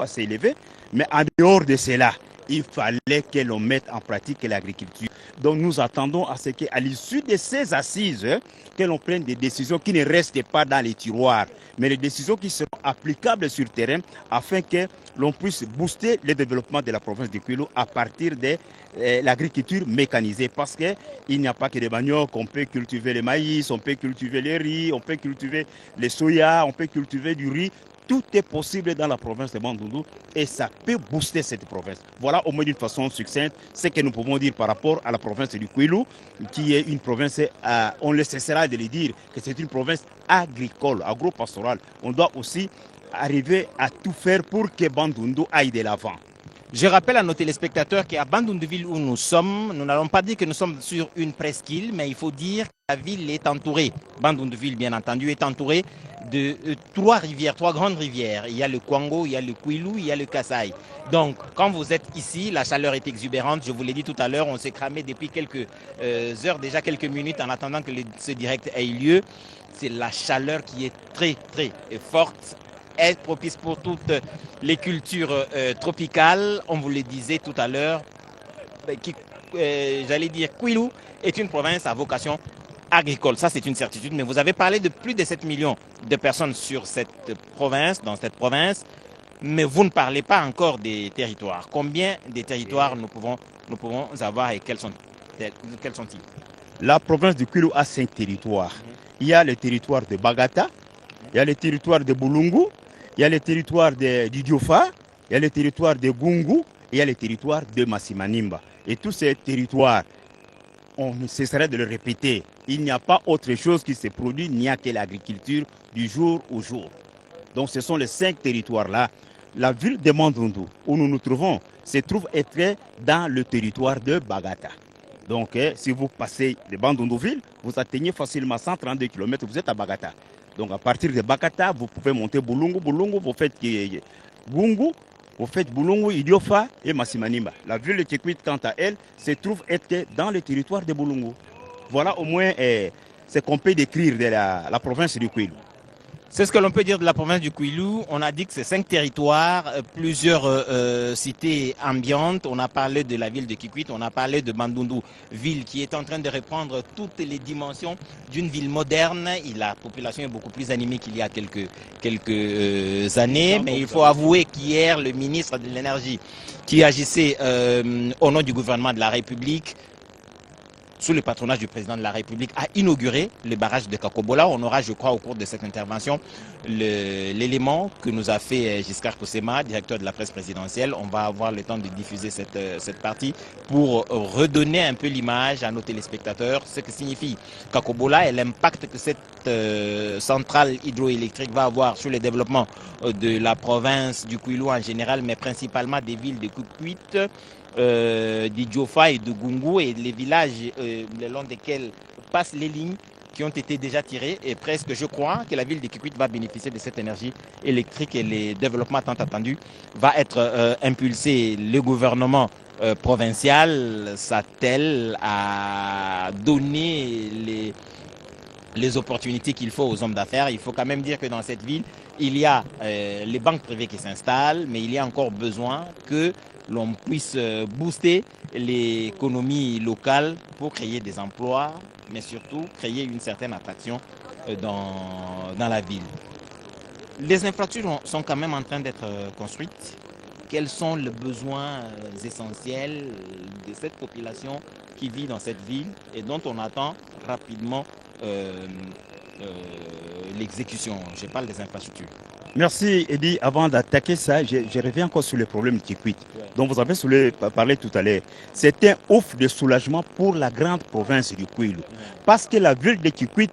assez élevé, mais en dehors de cela, il fallait que l'on mette en pratique l'agriculture. Donc nous attendons à ce qu'à l'issue de ces assises, que l'on prenne des décisions qui ne restent pas dans les tiroirs, mais les décisions qui seront applicables sur le terrain afin que l'on puisse booster le développement de la province du Kwilu à partir de l'agriculture mécanisée. Parce qu'il n'y a pas que des maniocs, on peut cultiver le maïs, on peut cultiver les riz, on peut cultiver les soya, on peut cultiver du riz. Tout est possible dans la province de Bandundu et ça peut booster cette province. Voilà au moins d'une façon succincte ce que nous pouvons dire par rapport à la province du Kwilu, qui est une province, on ne cessera de le dire, que c'est une province agricole, agro-pastorale. On doit aussi arriver à tout faire pour que Bandundu aille de l'avant. Je rappelle à nos téléspectateurs qu'à Bandunduville où nous sommes, nous n'allons pas dire que nous sommes sur une presqu'île, mais il faut dire que la ville est entourée, Bandunduville bien entendu, est entourée de trois rivières, trois grandes rivières. Il y a le Kwango, il y a le Kwilu, il y a le Kasai. Donc, quand vous êtes ici, la chaleur est exubérante. Je vous l'ai dit tout à l'heure, on s'est cramé depuis quelques heures, déjà quelques minutes en attendant que ce direct ait lieu. C'est la chaleur qui est très, très forte, est propice pour toutes les cultures tropicales. On vous le disait tout à l'heure, j'allais dire Kwilu est une province à vocation agricole. Ça, c'est une certitude. Mais vous avez parlé de plus de 7 millions de personnes sur cette province, dans cette province, mais vous ne parlez pas encore des territoires. Combien de territoires nous pouvons avoir et quels sont-ils? La province du Kwilu a 5 territoires. Il y a le territoire de Bagata, il y a le territoire de Bulungu, il y a le territoire du Diofa, il y a le territoire de Gungu, et il y a le territoire de Massimanimba. Et tous ces territoires, on ne cesserait de le répéter. Il n'y a pas autre chose qui se produit, il n'y a que l'agriculture du jour au jour. Donc ce sont les 5 territoires-là. La ville de Bandundu, où nous nous trouvons, se trouve être dans le territoire de Bagata. Donc si vous passez de Bandunduville, vous atteignez facilement 132 km, vous êtes à Bagata. Donc à partir de Bagata, vous pouvez monter Bulungu, vous faites Gungu, vous faites Bulungu, Idiofa et Massimanimba. La ville de Kikwit, quant à elle, se trouve être dans le territoire de Bulungu. Voilà au moins ce qu'on peut décrire de la province du Kwilu. C'est ce que l'on peut dire de la province du Kwilu. On a dit que c'est 5 territoires, plusieurs cités ambiantes. On a parlé de la ville de Kikwit, on a parlé de Bandundu, ville qui est en train de reprendre toutes les dimensions d'une ville moderne. La population est beaucoup plus animée qu'il y a quelques années. Mais il faut avouer qu'hier, le ministre de l'Énergie, qui agissait au nom du gouvernement de la République, sous le patronage du président de la République, a inauguré le barrage de Kakobola. On aura, je crois, au cours de cette intervention, l'élément que nous a fait Giscard Koussema, directeur de la presse présidentielle. On va avoir le temps de diffuser cette partie pour redonner un peu l'image à nos téléspectateurs, ce que signifie Kakobola et l'impact que cette centrale hydroélectrique va avoir sur le développement de la province du Kwilu en général, mais principalement des villes de Kikwit, d'Idiofa et de Gungu et les villages le long desquels passent les lignes qui ont été déjà tirées et presque je crois que la ville de Kikwit va bénéficier de cette énergie électrique et le développement tant attendu va être impulsé. Le gouvernement provincial s'attelle à donner les opportunités qu'il faut aux hommes d'affaires. Il faut quand même dire que dans cette ville, il y a les banques privées qui s'installent, mais il y a encore besoin que l'on puisse booster l'économie locale pour créer des emplois, mais surtout créer une certaine attraction dans la ville. Les infrastructures sont quand même en train d'être construites. Quels sont les besoins essentiels de cette population qui vit dans cette ville et dont on attend rapidement l'exécution? Je parle des infrastructures. Merci Eddy. Avant d'attaquer ça, je reviens encore sur le problème de Kikwit, dont vous avez parlé tout à l'heure. C'est un ouf de soulagement pour la grande province du Kwilu. Parce que la ville de Kikwit,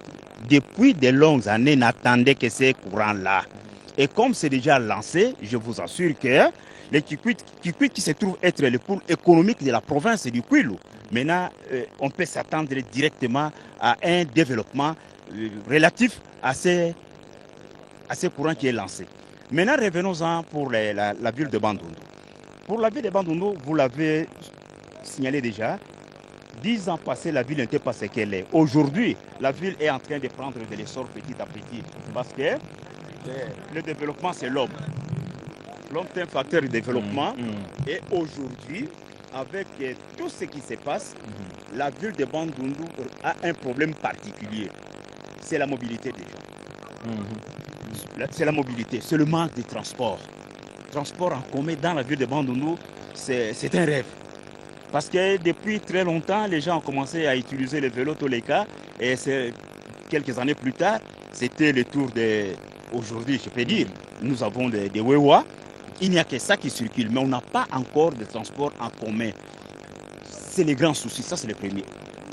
depuis de longues années, n'attendait que ces courants-là. Et comme c'est déjà lancé, je vous assure que le Kikwit qui se trouve être le pôle économique de la province du Kwilu, maintenant, on peut s'attendre directement à un développement relatif à ces courant qui est lancé. Maintenant, revenons-en pour la ville de Bandundu. Pour la ville de Bandundu, vous l'avez signalé déjà, 10 ans passés, la ville n'était pas ce qu'elle est. Aujourd'hui, la ville est en train de prendre de l'essor petit à petit parce que le développement, c'est l'homme. L'homme est un facteur de développement. Et aujourd'hui, avec tout ce qui se passe, la ville de Bandundu a un problème particulier. C'est la mobilité des gens. C'est la mobilité, c'est le manque de transport. Transport en commun dans la ville de Bandundu, c'est un rêve. Parce que depuis très longtemps, les gens ont commencé à utiliser le vélo tous les cas. Et quelques années plus tard, c'était le tour de... Aujourd'hui, je peux dire, nous avons des Wewa. Il n'y a que ça qui circule, mais on n'a pas encore de transport en commun. C'est les grands soucis, ça c'est le premier.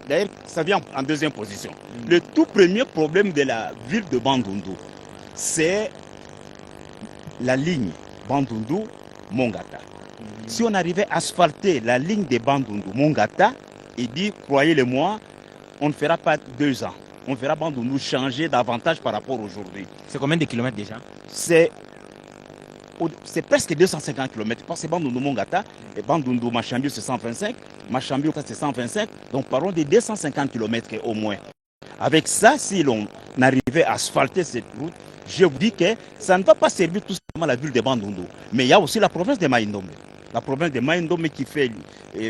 D'ailleurs, ça vient en deuxième position. Le tout premier problème de la ville de Bandundu, c'est la ligne Bandundu-Mongata. Si on arrivait à asphalter la ligne de Bandundu-Mongata, il dit, croyez-le-moi, on ne fera pas 2 ans. On fera Bandundu changer davantage par rapport à aujourd'hui. C'est combien de kilomètres déjà? C'est presque 250 km. Parce que Bandundu-Mongata et Bandundu-Machambio, c'est 125. Machambio, c'est 125. Donc parlons de 250 km au moins. Avec ça, si l'on arrivait à asphalter cette route, je vous dis que ça ne va pas servir tout simplement la ville de Bandundu. Mais il y a aussi la province de Maïndombe. La province de Maïndombe qui fait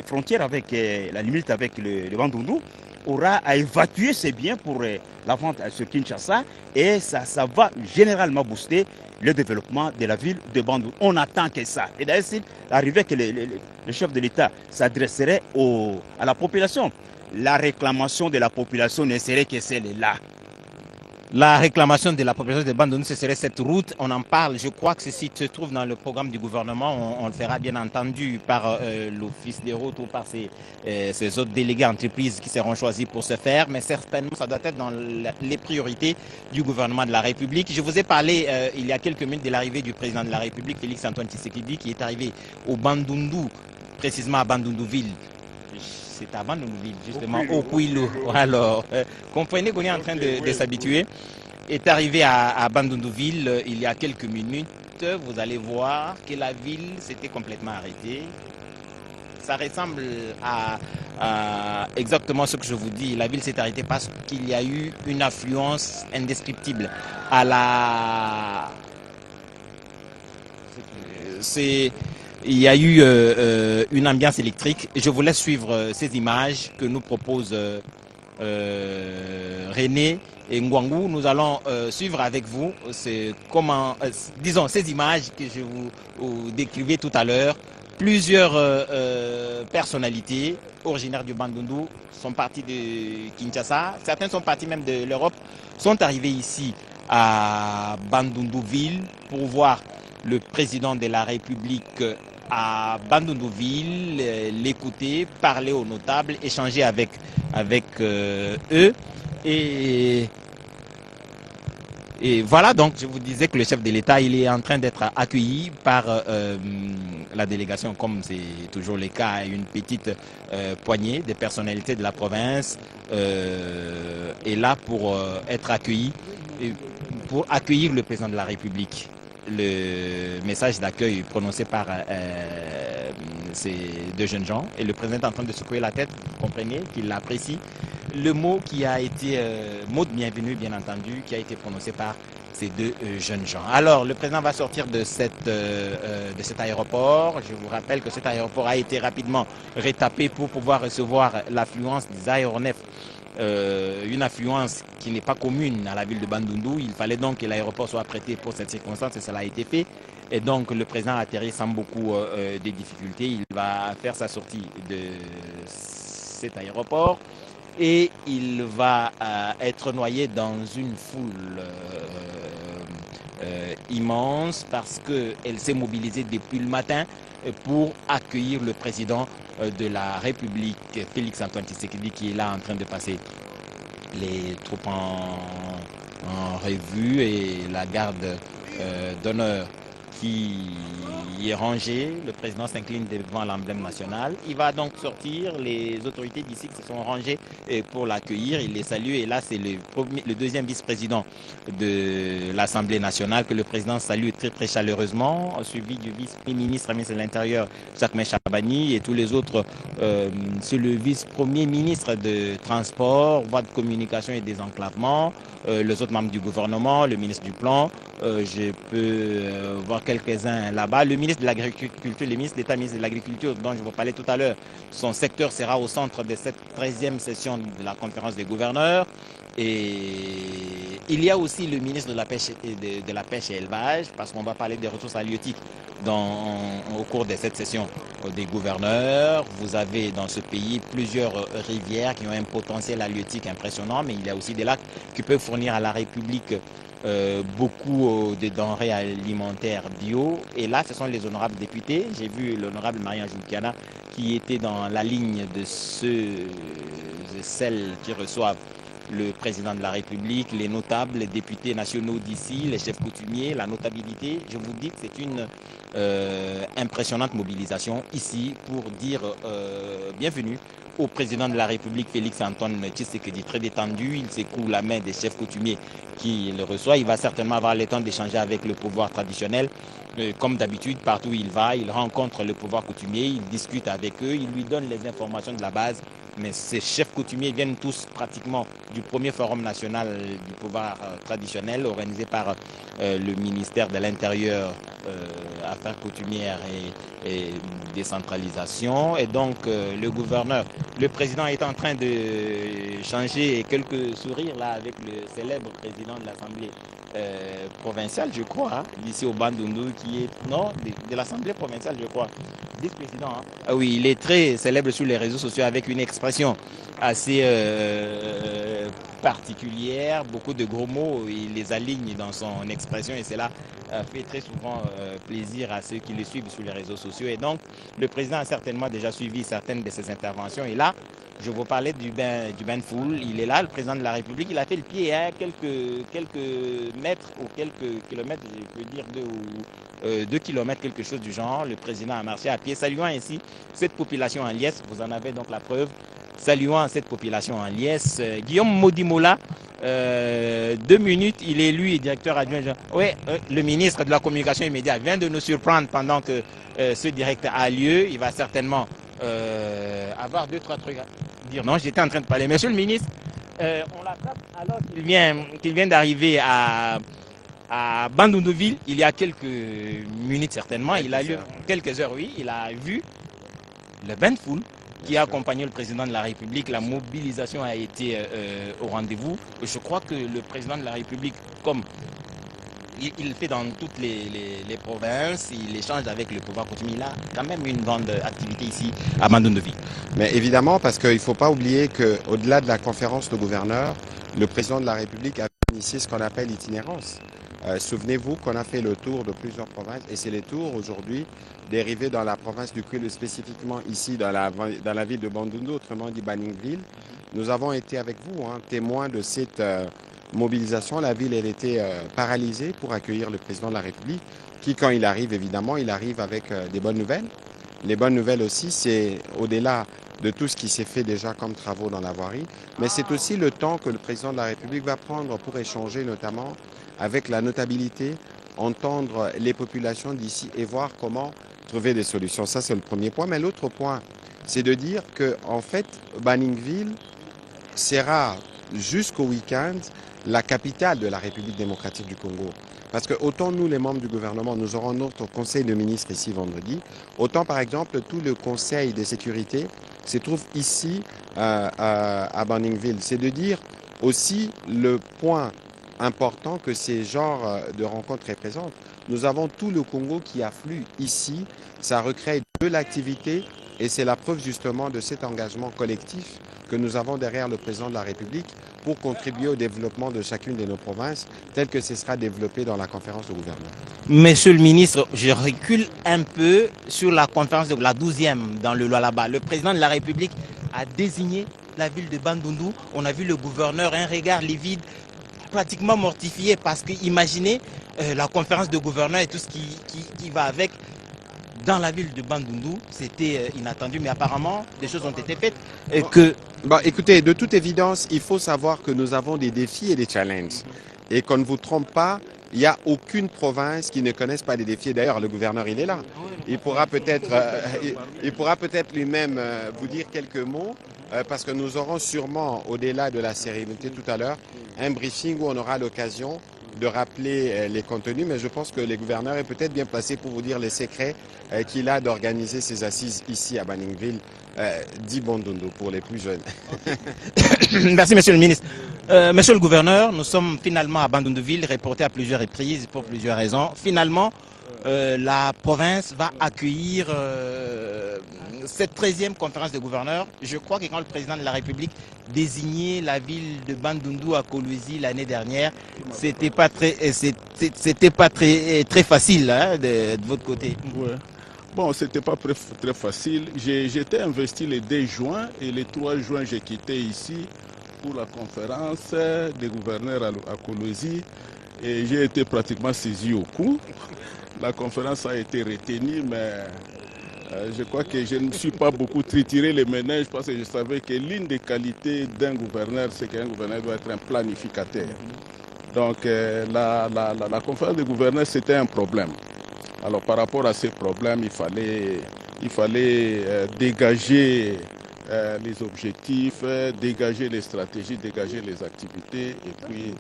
frontière avec la limite avec le Bandundu aura à évacuer ses biens pour la vente sur Kinshasa et ça va généralement booster le développement de la ville de Bandundu. On attend que ça. Et d'ailleurs, s'il arrivait que le chef de l'État s'adresserait à la population, la réclamation de la population ne serait que celle-là. La réclamation de la population de Bandundu, ce serait cette route. On en parle. Je crois que ceci se trouve dans le programme du gouvernement. On le fera bien entendu par l'Office des routes ou par ces autres délégués entreprises qui seront choisis pour ce faire. Mais certainement, ça doit être dans les priorités du gouvernement de la République. Je vous ai parlé il y a quelques minutes de l'arrivée du président de la République, Félix Antoine Tshisekedi, qui est arrivé au Bandundu, précisément à Bandundu-Ville. C'est à Bandundu-Ville, justement, au Kouilou. Alors, comprenez qu'on est en train de s'habituer. Est arrivé à Bandundu-Ville il y a quelques minutes. Vous allez voir que la ville s'était complètement arrêtée. Ça ressemble à exactement ce que je vous dis. La ville s'est arrêtée parce qu'il y a eu une affluence indescriptible à la... Il y a eu une ambiance électrique. Je vous laisse suivre ces images que nous propose René et Ngwangu. Nous allons suivre avec vous disons ces images que je vous décrivais tout à l'heure. Plusieurs personnalités originaires du Bandundu sont parties de Kinshasa. Certains sont partis même de l'Europe, sont arrivés ici à Bandundu-Ville pour voir le président de la République à Bandundu-Ville, l'écouter, parler aux notables, échanger avec eux. Et voilà, donc je vous disais que le chef de l'État, il est en train d'être accueilli par la délégation, comme c'est toujours le cas, une petite poignée de personnalités de la province est là pour être accueilli, pour accueillir le président de la République. Le message d'accueil prononcé par ces deux jeunes gens et le président est en train de secouer la tête, vous comprenez qu'il l'apprécie. Le mot qui a été, mot de bienvenue bien entendu, qui a été prononcé par ces deux jeunes gens. Alors le président va sortir de cet aéroport. Je vous rappelle que cet aéroport a été rapidement retapé pour pouvoir recevoir l'affluence des aéronefs. Une affluence qui n'est pas commune à la ville de Bandundu. Il fallait donc que l'aéroport soit prêté pour cette circonstance et cela a été fait. Et donc le président a atterri sans beaucoup de difficultés. Il va faire sa sortie de cet aéroport et il va être noyé dans une foule immense parce qu'elle s'est mobilisée depuis le matin pour accueillir le président de la République, Félix Antoine Tshisekedi, qui est là en train de passer les troupes en revue et la garde d'honneur qui est rangée. Le président s'incline devant l'emblème national. Il va donc sortir. Les autorités d'ici se sont rangées pour l'accueillir. Il les salue. Et là, c'est le deuxième vice-président de l'Assemblée nationale que le président salue très très chaleureusement, suivi du vice-premier ministre, ministre de l'Intérieur, Jacques Chabani, et tous les autres. C'est le vice-premier ministre de Transport, Voies de communication et désenclavement, les autres membres du gouvernement, le ministre du Plan. Je peux voir quelques-uns là-bas là-bas. Le ministre de l'Agriculture, le ministre d'État, ministre de l'Agriculture, dont je vous parlais tout à l'heure, son secteur sera au centre de cette 13e session de la conférence des gouverneurs. Et il y a aussi le ministre de la Pêche et élevage, parce qu'on va parler des ressources halieutiques au cours de cette session des gouverneurs. Vous avez dans ce pays plusieurs rivières qui ont un potentiel halieutique impressionnant, mais il y a aussi des lacs qui peuvent fournir à la République beaucoup de denrées alimentaires bio. Et là, ce sont les honorables députés. J'ai vu l'honorable Marianne Joukiana qui était dans la ligne de ceux et celles qui reçoivent le président de la République, les notables, les députés nationaux d'ici, les chefs coutumiers, la notabilité. Je vous dis que c'est une impressionnante mobilisation ici pour dire bienvenue au président de la République, Félix-Antoine Tshisekedi, très détendu. Il secoue la main des chefs coutumiers qui le reçoivent. Il va certainement avoir le temps d'échanger avec le pouvoir traditionnel. Comme d'habitude, partout où il va, il rencontre le pouvoir coutumier, il discute avec eux, il lui donne les informations de la base. Mais ces chefs coutumiers viennent tous pratiquement du premier forum national du pouvoir traditionnel organisé par le ministère de l'Intérieur, Affaires coutumières et décentralisation. Et donc le gouverneur, le président est en train de changer quelques sourires là avec le célèbre président de l'Assemblée provinciale, je crois, hein, ici au Bandundu, qui est, non, de l'Assemblée provinciale, je crois, vice-président. Hein. Ah oui, il est très célèbre sur les réseaux sociaux avec une expression assez particulière, beaucoup de gros mots, il les aligne dans son expression et cela fait très souvent plaisir à ceux qui le suivent sur les réseaux sociaux. Et donc, le président a certainement déjà suivi certaines de ses interventions. Et là, je vous parlais du bain de foule. Il est là, le président de la République. Il a fait le pied, hein, quelques mètres ou quelques kilomètres, je peux dire 2 kilomètres, quelque chose du genre. Le président a marché à pied, saluant ainsi cette population en liesse. Vous en avez donc la preuve. Saluant cette population en liesse. Guillaume Modimola, 2 minutes, il est lui, directeur adjoint. Oui, le ministre de la Communication immédiate vient de nous surprendre pendant que ce direct a lieu. Il va certainement avoir 2-3 trucs à dire. Non, j'étais en train de parler. Monsieur le ministre, on l'attrape alors qu'il vient d'arriver à Bandundu-Ville. Il y a quelques minutes certainement. Il a eu quelques heures, oui. Il a vu le bain de foule qui a accompagné le président de la République. La mobilisation a été au rendez-vous. Je crois que le président de la République, comme il le fait dans toutes les provinces, il échange avec le pouvoir coutumier. Il a quand même une grande activité ici à Bandundu-Ville. Mais évidemment, parce qu'il ne faut pas oublier qu'au-delà de la conférence de gouverneurs, le président de la République a initié ce qu'on appelle l'itinérance. Souvenez-vous qu'on a fait le tour de plusieurs provinces et c'est les tours aujourd'hui dérivés dans la province du Kwilu, spécifiquement ici dans la ville de Bandundu, autrement dit Baningville. Nous avons été avec vous, hein, témoins de cette mobilisation. La ville elle était paralysée pour accueillir le président de la République qui, quand il arrive, évidemment, il arrive avec des bonnes nouvelles. Les bonnes nouvelles aussi, c'est au-delà de tout ce qui s'est fait déjà comme travaux dans la voirie, mais c'est aussi le temps que le président de la République va prendre pour échanger notamment avec la notabilité, entendre les populations d'ici et voir comment trouver des solutions. Ça, c'est le premier point. Mais l'autre point, c'est de dire que en fait, Baningville sera jusqu'au week-end la capitale de la République démocratique du Congo. Parce que autant nous, les membres du gouvernement, nous aurons notre conseil de ministres ici vendredi, autant par exemple tout le conseil de sécurité se trouve ici à Baningville. C'est de dire aussi le point important que ces genres de rencontres représentent. Nous avons tout le Congo qui afflue ici, ça recrée de l'activité et c'est la preuve justement de cet engagement collectif que nous avons derrière le président de la République pour contribuer au développement de chacune de nos provinces tel que ce sera développé dans la conférence de gouverneurs. Monsieur le ministre, je recule un peu sur la conférence de la 12e dans le Lualaba. Le président de la République a désigné la ville de Bandundu. On a vu le gouverneur, un regard livide, pratiquement mortifié parce que imaginez la conférence de gouverneurs et tout ce qui va avec dans la ville de Bandundu, c'était inattendu, mais apparemment des choses ont été faites. Et que... écoutez, de toute évidence, il faut savoir que nous avons des défis et des challenges. Et qu'on ne vous trompe pas, il n'y a aucune province qui ne connaisse pas des défis. D'ailleurs, le gouverneur, il est là. Il pourra peut-être lui-même vous dire quelques mots. Parce que nous aurons sûrement, au-delà de la cérémonie tout à l'heure, un briefing où on aura l'occasion de rappeler les contenus, mais je pense que le gouverneur est peut-être bien placé pour vous dire les secrets qu'il a d'organiser ces assises ici à Baninville, dit Bandundu pour les plus jeunes. Merci, monsieur le ministre. Monsieur le gouverneur, nous sommes finalement à Bandunduville, reporté à plusieurs reprises pour plusieurs raisons. Finalement, la province va accueillir cette 13e conférence des gouverneurs. Je crois que quand le président de la République désignait la ville de Bandundu à Kolwezi l'année dernière, c'était pas très facile hein, de votre côté. Ouais. Bon, c'était pas très facile. J'étais investi le 2 juin et le 3 juin, j'ai quitté ici pour la conférence des gouverneurs à Kolwezi et j'ai été pratiquement saisi au cou. La conférence a été retenue, mais je crois que je ne me suis pas beaucoup trituré les ménages parce que je savais que l'une des qualités d'un gouverneur, c'est qu'un gouverneur doit être un planificateur. Donc la conférence des gouverneurs, c'était un problème. Alors par rapport à ces problèmes, il fallait dégager les objectifs, dégager les stratégies, dégager les activités et puis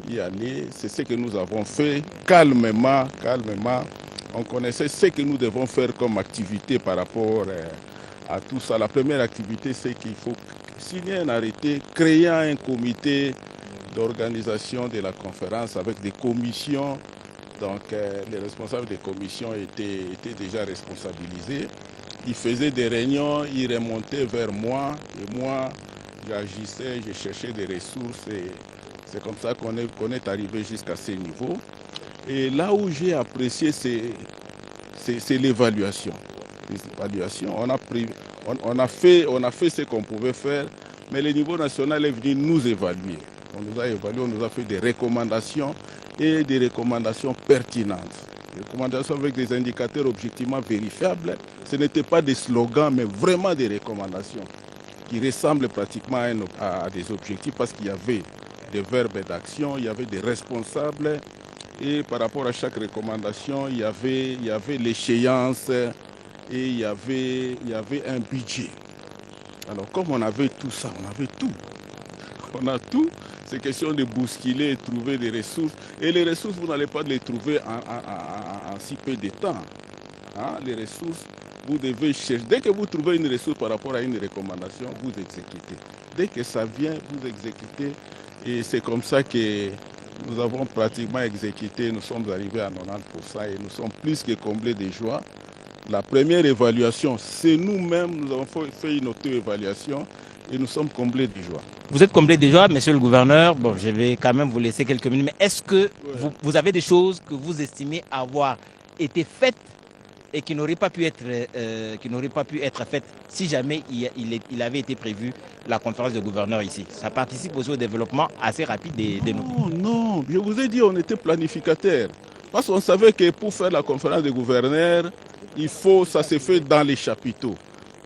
y aller. C'est ce que nous avons fait calmement. On connaissait ce que nous devons faire comme activité par rapport à tout ça. La première activité, c'est qu'il faut signer un arrêté, créer un comité d'organisation de la conférence avec des commissions. Donc les responsables des commissions étaient déjà responsabilisés. Ils faisaient des réunions, ils remontaient vers moi et moi j'agissais, je cherchais des ressources et c'est comme ça qu'on est arrivé jusqu'à ce niveau. Et là où j'ai apprécié, c'est l'évaluation. On a fait ce qu'on pouvait faire, mais le niveau national est venu nous évaluer. On nous a évalué, on nous a fait des recommandations et des recommandations pertinentes. Des recommandations avec des indicateurs objectivement vérifiables. Ce n'étaient pas des slogans, mais vraiment des recommandations qui ressemblent pratiquement à des objectifs parce qu'il y avait des verbes d'action, il y avait des responsables et par rapport à chaque recommandation, il y avait l'échéance et il y avait un budget. Alors comme on avait tout ça, on avait tout. On a tout. C'est question de bousculer, trouver des ressources. Et les ressources, vous n'allez pas les trouver en si peu de temps. Hein? Les ressources, vous devez chercher. Dès que vous trouvez une ressource par rapport à une recommandation, vous exécutez. Dès que ça vient, vous exécutez. Et c'est comme ça que nous avons pratiquement exécuté. Nous sommes arrivés à 90% et nous sommes plus que comblés de joie. La première évaluation, c'est nous-mêmes. Nous avons fait une auto-évaluation et nous sommes comblés de joie. Vous êtes comblé de joie, monsieur le gouverneur. Bon, je vais quand même vous laisser quelques minutes. Mais est-ce que vous avez des choses que vous estimez avoir été faites et qui n'auraient pas pu être faites si jamais il avait été prévu la conférence de gouverneurs ici? Ça participe aussi au développement assez rapide des Non, non, je vous ai dit, on était planificateur. Parce qu'on savait que pour faire la conférence de gouverneurs, ça se fait dans les chapiteaux.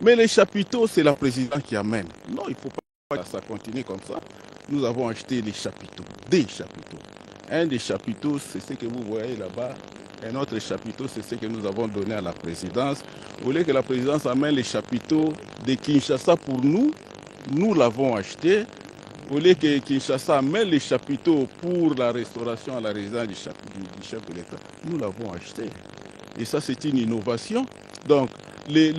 Mais les chapiteaux, c'est la présidente qui amène. Non, il ne faut pas que ça continue comme ça. Nous avons acheté les chapiteaux, des chapiteaux. Un des chapiteaux, c'est ce que vous voyez là-bas. Un autre chapiteau, c'est ce que nous avons donné à la présidence. Vous voulez que la présidence amène les chapiteaux de Kinshasa pour nous? Nous l'avons acheté. Vous voulez que Kinshasa amène les chapiteaux pour la restauration à la résidence du chef de l'État? Nous l'avons acheté. Et ça, c'est une innovation. Donc, les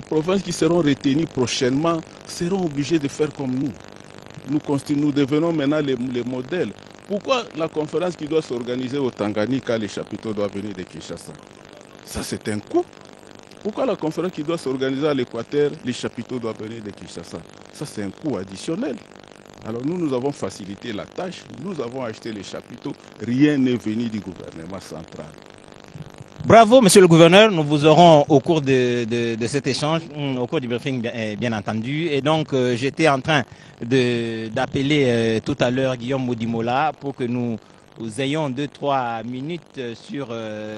provinces qui seront retenues prochainement seront obligées de faire comme nous. Nous devenons maintenant les modèles. Pourquoi la conférence qui doit s'organiser au Tanganyika, les chapiteaux doivent venir de Kinshasa? Ça, c'est un coût. Pourquoi la conférence qui doit s'organiser à l'Équateur, les chapiteaux doivent venir de Kinshasa? Ça, c'est un coût additionnel. Alors nous avons facilité la tâche, nous avons acheté les chapiteaux, rien n'est venu du gouvernement central. Bravo, monsieur le gouverneur. Nous vous aurons au cours de cet échange, au cours du briefing, bien entendu. Et donc, j'étais en train d'appeler tout à l'heure Guillaume Modimola pour que nous ayons 2-3 minutes sur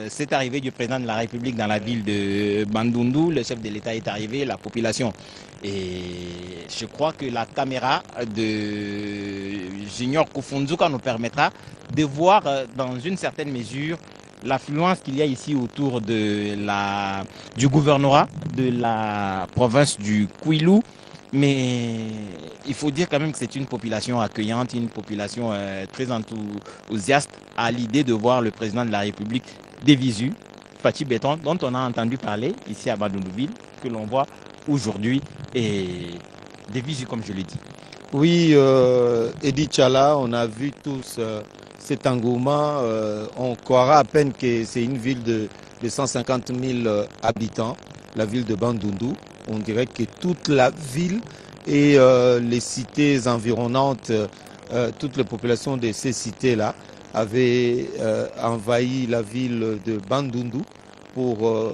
cette arrivée du président de la République dans la ville de Bandundu. Le chef de l'État est arrivé, la population. Et je crois que la caméra de Junior Kufunzuka nous permettra de voir dans une certaine mesure l'affluence qu'il y a ici autour du gouvernorat de la province du Kwilu. Mais il faut dire quand même que c'est une population accueillante, une population très enthousiaste à l'idée de voir le président de la République des visu, Fathi Béton, dont on a entendu parler ici à Bandundouville, que l'on voit aujourd'hui, et des visu, comme je l'ai dit. Oui, Edi Tchala, on a vu tous cet engouement. On croira à peine que c'est une ville de 150 000 habitants, la ville de Bandundu. On dirait que toute la ville et les cités environnantes, toute la population de ces cités-là avaient envahi la ville de Bandundu pour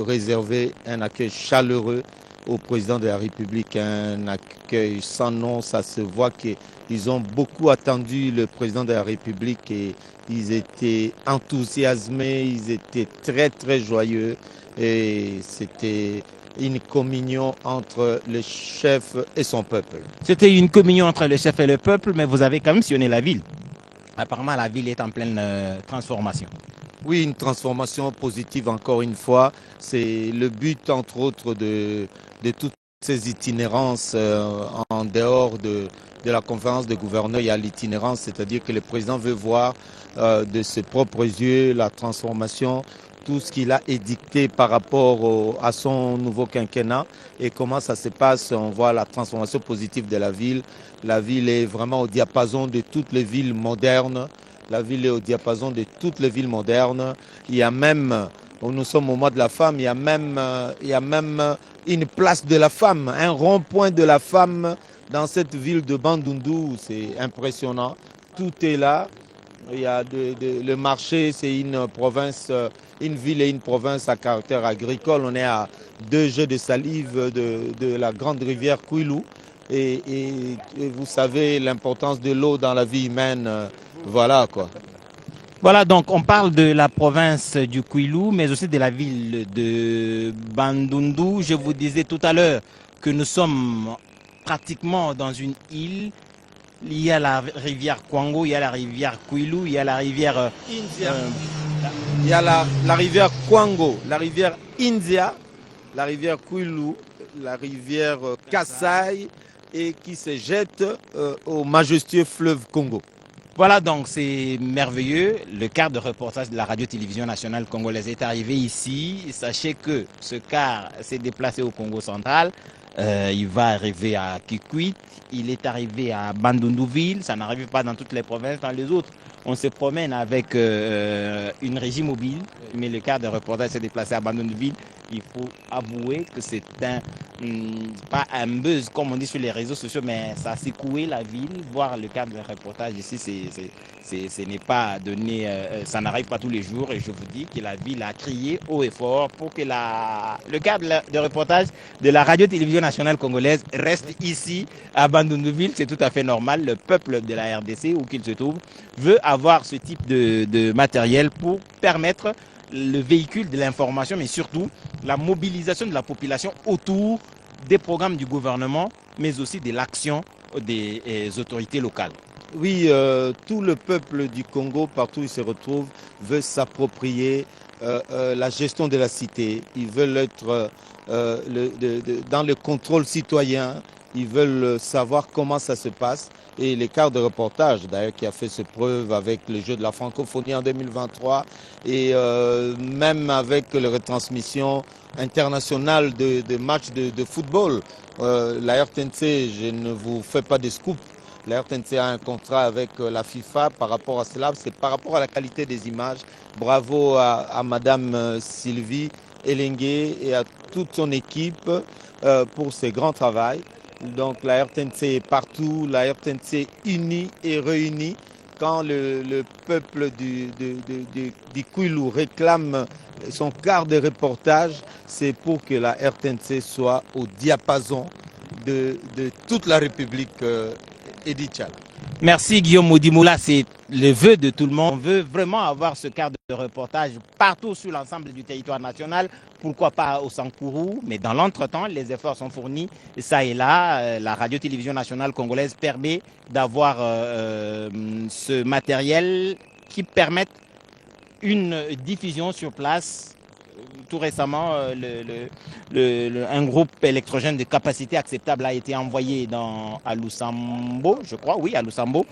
réserver un accueil chaleureux au président de la République, un accueil sans nom. Ça se voit qu'ils ont beaucoup attendu le président de la République et ils étaient enthousiasmés, ils étaient très très joyeux et c'était une communion entre le chef et son peuple. C'était une communion entre le chef et le peuple, mais vous avez quand même sillonné la ville. Apparemment, la ville est en pleine transformation. Oui, une transformation positive encore une fois. C'est le but, entre autres, de toutes ces itinérances en dehors de la conférence de gouverneurs. Il y a l'itinérance, c'est-à-dire que le président veut voir de ses propres yeux la transformation, tout ce qu'il a édicté par rapport à son nouveau quinquennat et comment ça se passe. On voit la transformation positive de la ville. La ville est vraiment au diapason de toutes les villes modernes. La ville est au diapason de toutes les villes modernes. Il y a même, nous sommes au mois de la femme, il y a même une place de la femme, un rond-point de la femme dans cette ville de Bandundu. C'est impressionnant. Tout est là. Il y a le marché, c'est une province, une ville et une province à caractère agricole. On est à 2 jets de salive de la grande rivière Kwilu. Et vous savez l'importance de l'eau dans la vie humaine. Voilà quoi. Voilà, donc on parle de la province du Kwilu, mais aussi de la ville de Bandundu. Je vous disais tout à l'heure que nous sommes pratiquement dans une île. Il y a la rivière Kwango, il y a la rivière Kwilu, il y a la rivière India. Il y a la rivière Kwango, la rivière India, la rivière Kwilu, la rivière Kasai et qui se jette au majestueux fleuve Congo. Voilà, donc c'est merveilleux. Le quart de reportage de la radio-télévision nationale congolaise est arrivé ici. Sachez que ce quart s'est déplacé au Congo central. Il va arriver à Kikwit. Il est arrivé à Bandundouville. Ça n'arrive pas dans toutes les provinces. Dans les autres, on se promène avec une régie mobile. Mais le quart de reportage s'est déplacé à Bandundouville. Il faut avouer que c'est pas un buzz comme on dit sur les réseaux sociaux, mais ça a secoué la ville. Voir le cadre de reportage ici, ce n'est pas donné, ça n'arrive pas tous les jours. Et je vous dis que la ville a crié haut et fort pour que le cadre de reportage de la radio-télévision nationale congolaise reste ici à Bandundouville. C'est tout à fait normal. Le peuple de la RDC, où qu'il se trouve, veut avoir ce type de matériel pour permettre le véhicule de l'information, mais surtout la mobilisation de la population autour des programmes du gouvernement, mais aussi de l'action des autorités locales. Oui, tout le peuple du Congo, partout où il se retrouve, veut s'approprier la gestion de la cité. Ils veulent être dans le contrôle citoyen. Ils veulent savoir comment ça se passe. Et les quarts de reportage, d'ailleurs, qui a fait ses preuves avec le jeu de la francophonie en 2023 et même avec les retransmissions internationales de matchs de football. La RTNC, je ne vous fais pas de scoop. La RTNC a un contrat avec la FIFA par rapport à cela. C'est par rapport à la qualité des images. Bravo à Madame Sylvie Elengue et à toute son équipe pour ce grand travail. Donc la RTNC est partout, la RTNC unie et réunie. Quand le peuple du Kwilu réclame son quart de reportage, c'est pour que la RTNC soit au diapason de toute la République Edi Tchala. Merci Guillaume Moudimoula, c'est le vœu de tout le monde. On veut vraiment avoir ce quart de reportage partout sur l'ensemble du territoire national. Pourquoi pas au Sankourou, mais dans l'entretemps, les efforts sont fournis. Ça et là, la radio-télévision nationale congolaise permet d'avoir ce matériel qui permet une diffusion sur place tout récemment, un groupe électrogène de capacité acceptable a été envoyé à Lusambo, je crois, oui, à Lusambo,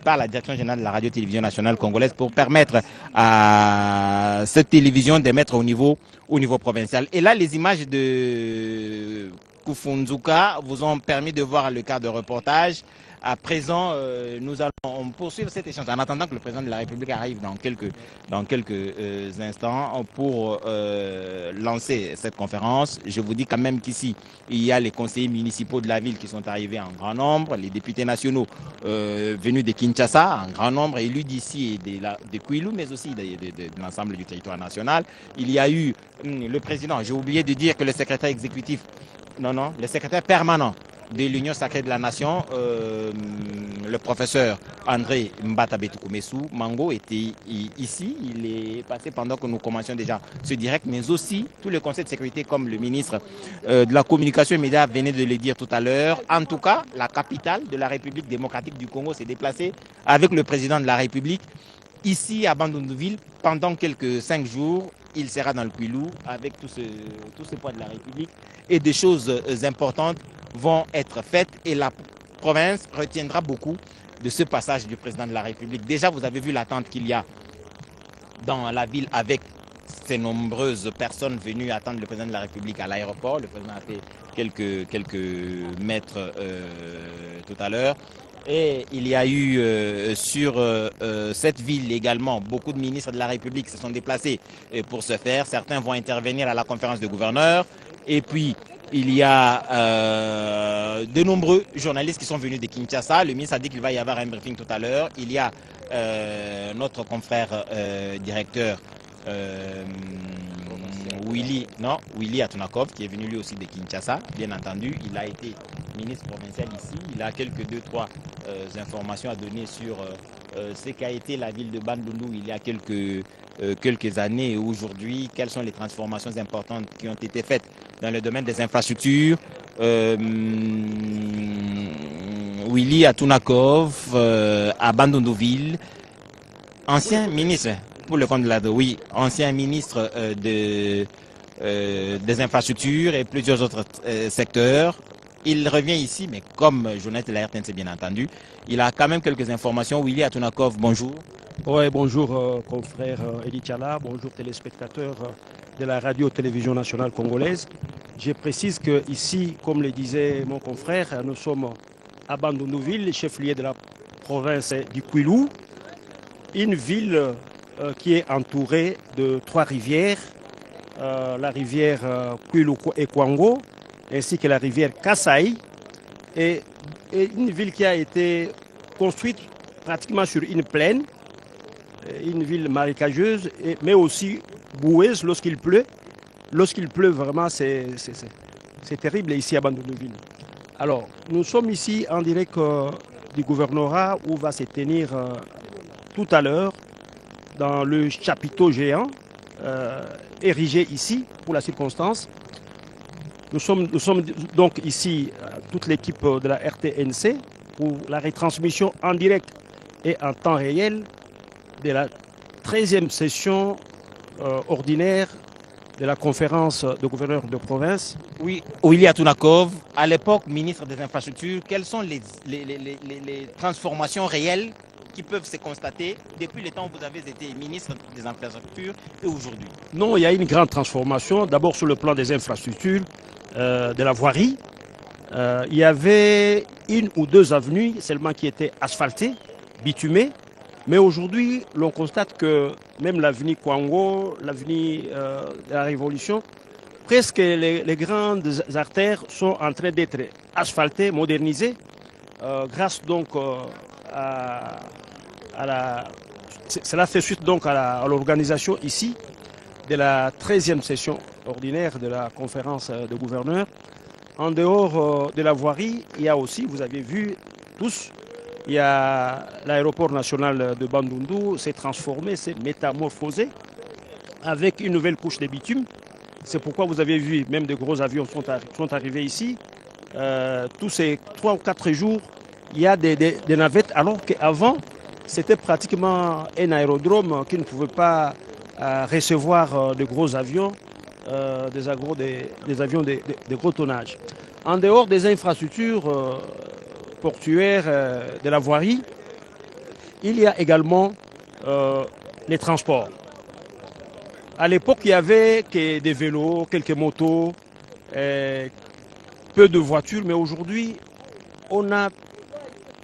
par la Direction générale de la radio-télévision nationale congolaise pour permettre à cette télévision d'émettre au niveau provincial. Et là, les images de Kufunzuka vous ont permis de voir le cadre de reportage. À présent, nous allons poursuivre cet échange en attendant que le président de la République arrive dans quelques instants pour lancer cette conférence. Je vous dis quand même qu'ici, il y a les conseillers municipaux de la ville qui sont arrivés en grand nombre, les députés nationaux venus de Kinshasa en grand nombre, élus d'ici et de Kwilu, mais aussi de l'ensemble du territoire national. Il y a eu le président, j'ai oublié de dire que le secrétaire exécutif, le secrétaire permanent de l'Union sacrée de la Nation, le professeur André Mbata Betoukoumessou Mango était ici. Il est passé pendant que nous commencions déjà ce direct, mais aussi tout le conseil de sécurité, comme le ministre de la communication et médias venait de le dire tout à l'heure. En tout cas, la capitale de la République démocratique du Congo s'est déplacée avec le président de la République ici à Bandundu-Ville pendant quelques 5 jours. Il sera dans le Kwilu avec tous ces poids de la République et des choses importantes vont être faites et la province retiendra beaucoup de ce passage du président de la République. Déjà, vous avez vu l'attente qu'il y a dans la ville avec ces nombreuses personnes venues attendre le président de la République à l'aéroport. Le président a fait quelques mètres tout à l'heure. Et il y a eu sur cette ville également, beaucoup de ministres de la République se sont déplacés pour ce faire. Certains vont intervenir à la conférence de gouverneurs. Et puis, il y a de nombreux journalistes qui sont venus de Kinshasa. Le ministre a dit qu'il va y avoir un briefing tout à l'heure. Il y a notre confrère directeur Willy Atunakov, qui est venu lui aussi de Kinshasa, bien entendu. Il a été ministre provincial ici. Il a quelques 2-3 informations à donner sur ce qu'a été la ville de Bandundu il y a quelques années et aujourd'hui. Quelles sont les transformations importantes qui ont été faites dans le domaine des infrastructures. Willy Atunakov à Bandundu-Ville, ancien ministre pour le compte de ancien ministre des infrastructures et plusieurs autres secteurs. Il revient ici, mais comme journaliste de la RTNC, bien entendu, il a quand même quelques informations. Willy Atunakov, bonjour. Oui, bonjour confrère Edi Tchala, bonjour téléspectateurs de la radio-télévision nationale congolaise. Je précise qu'ici, comme le disait mon confrère, nous sommes à Bandundu-Ville, chef-lieu de la province du Kwilu, une ville qui est entourée de 3 rivières, la rivière Kwilu et Kwango, ainsi que la rivière Kasai, et une ville qui a été construite pratiquement sur une plaine, une ville marécageuse, mais aussi boueuse lorsqu'il pleut. Lorsqu'il pleut, vraiment, c'est terrible ici à Bandundu-Ville. Alors, nous sommes ici en direct du gouvernorat où va se tenir tout à l'heure, dans le chapiteau géant érigé ici pour la circonstance. Nous sommes donc ici, toute l'équipe de la RTNC, pour la retransmission en direct et en temps réel de la 13e session ordinaire de la conférence de gouverneurs de province. Oui, Willy Atunakov, à l'époque ministre des Infrastructures, quelles sont les transformations réelles qui peuvent se constater depuis le temps où vous avez été ministre des Infrastructures et aujourd'hui? Non, il y a une grande transformation. D'abord sur le plan des infrastructures, de la voirie. Il y avait 1 ou 2 avenues seulement qui étaient asphaltées, bitumées. Mais aujourd'hui, l'on constate que même l'avenue Kwango, l'avenue de la Révolution, presque les grandes artères sont en train d'être asphaltées, modernisées, grâce donc cela fait suite donc à l'organisation ici de la 13e session ordinaire de la conférence de gouverneurs. En dehors de la voirie, il y a aussi, vous avez vu tous, il y a l'aéroport national de Bandundu s'est transformé, s'est métamorphosé avec une nouvelle couche de bitume. C'est pourquoi vous avez vu, même de gros avions sont arrivés ici. Tous ces 3 ou 4 jours, il y a des navettes, alors qu'avant, c'était pratiquement un aérodrome qui ne pouvait pas recevoir de gros avions des avions de gros tonnage. En dehors des infrastructures portuaires de la voirie, il y a également les transports. À l'époque, il n'y avait que des vélos, quelques motos, peu de voitures, mais aujourd'hui,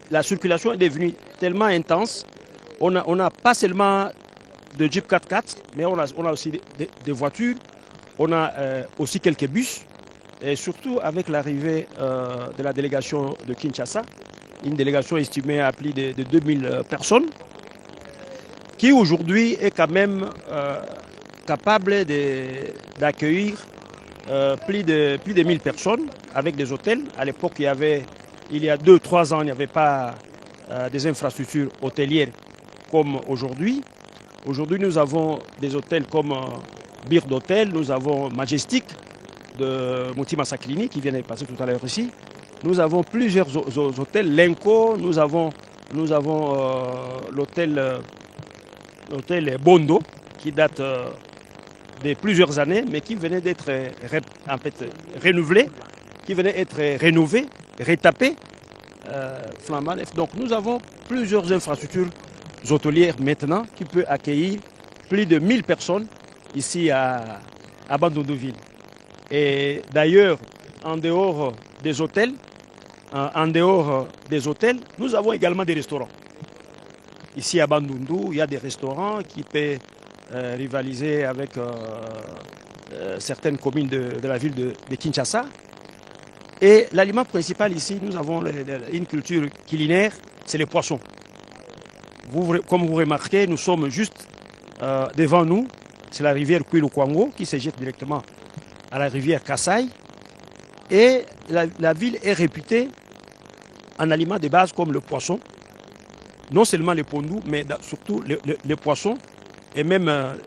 la circulation est devenue tellement intense. On n'a pas seulement de Jeep 4x4, mais on a aussi des voitures, on a aussi quelques bus, et surtout avec l'arrivée de la délégation de Kinshasa, une délégation estimée à plus de 2000 personnes, qui aujourd'hui est quand même capable d'accueillir plus de 1000 personnes avec des hôtels. À l'époque, il y a 2-3 ans, il n'y avait pas des infrastructures hôtelières comme aujourd'hui. Aujourd'hui, nous avons des hôtels comme Bir d'Hôtel, nous avons Majestic de Moutima Saklini qui vient de passer tout à l'heure ici. Nous avons plusieurs hôtels, Lenko, nous avons l'hôtel Bondo qui date de plusieurs années, mais qui venait d'être renouvelé, qui venait d'être rénové, retapé. Donc nous avons plusieurs infrastructures hôtelières maintenant qui peuvent accueillir plus de 1000 personnes ici à Bandundu-Ville. Et d'ailleurs, en dehors des hôtels, nous avons également des restaurants. Ici à Bandundu, il y a des restaurants qui peuvent rivaliser avec certaines communes de la ville de Kinshasa. Et l'aliment principal ici, nous avons une culture culinaire, c'est les poissons. Comme vous remarquez, nous sommes juste devant nous, c'est la rivière Kwilu-Kwango qui se jette directement à la rivière Kassai. Et la ville est réputée en aliments de base comme le poisson, non seulement les pondous, mais surtout les poissons et même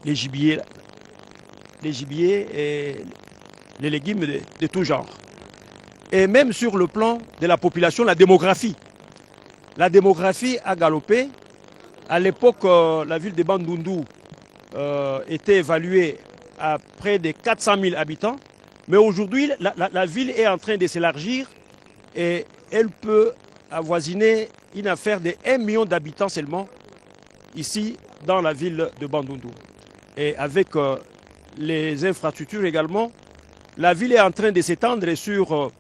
les gibiers et les légumes de tout genre. Et même sur le plan de la population, la démographie. La démographie a galopé. À l'époque, la ville de Bandundu était évaluée à près de 400 000 habitants. Mais aujourd'hui, la ville est en train de s'élargir et elle peut avoisiner une affaire de 1 million d'habitants seulement ici dans la ville de Bandundu. Et avec les infrastructures également, la ville est en train de s'étendre sur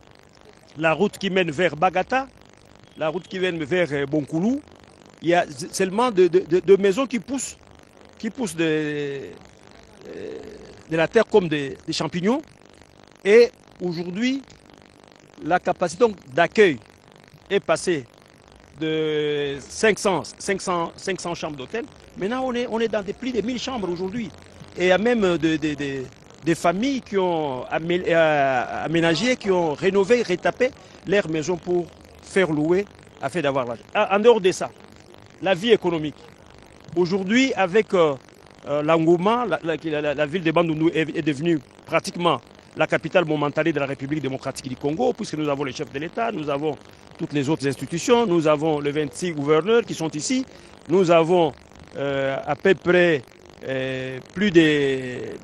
la route qui mène vers Bagata, la route qui mène vers Bonkoulou. Il y a seulement de maisons qui poussent de la terre comme des champignons. Et aujourd'hui, la capacité d'accueil est passée de 500 chambres d'hôtel. Maintenant, on est dans plus de 1000 chambres aujourd'hui. Et il y a même des familles qui ont aménagé, qui ont rénové, retapé leurs maisons pour faire louer afin d'avoir l'argent. En dehors de ça, la vie économique. Aujourd'hui, avec l'Angouma, la ville de Bandundu est devenue pratiquement la capitale momentanée de la République démocratique du Congo, puisque nous avons le chef de l'État, nous avons toutes les autres institutions, nous avons les 26 gouverneurs qui sont ici, nous avons à peu près plus de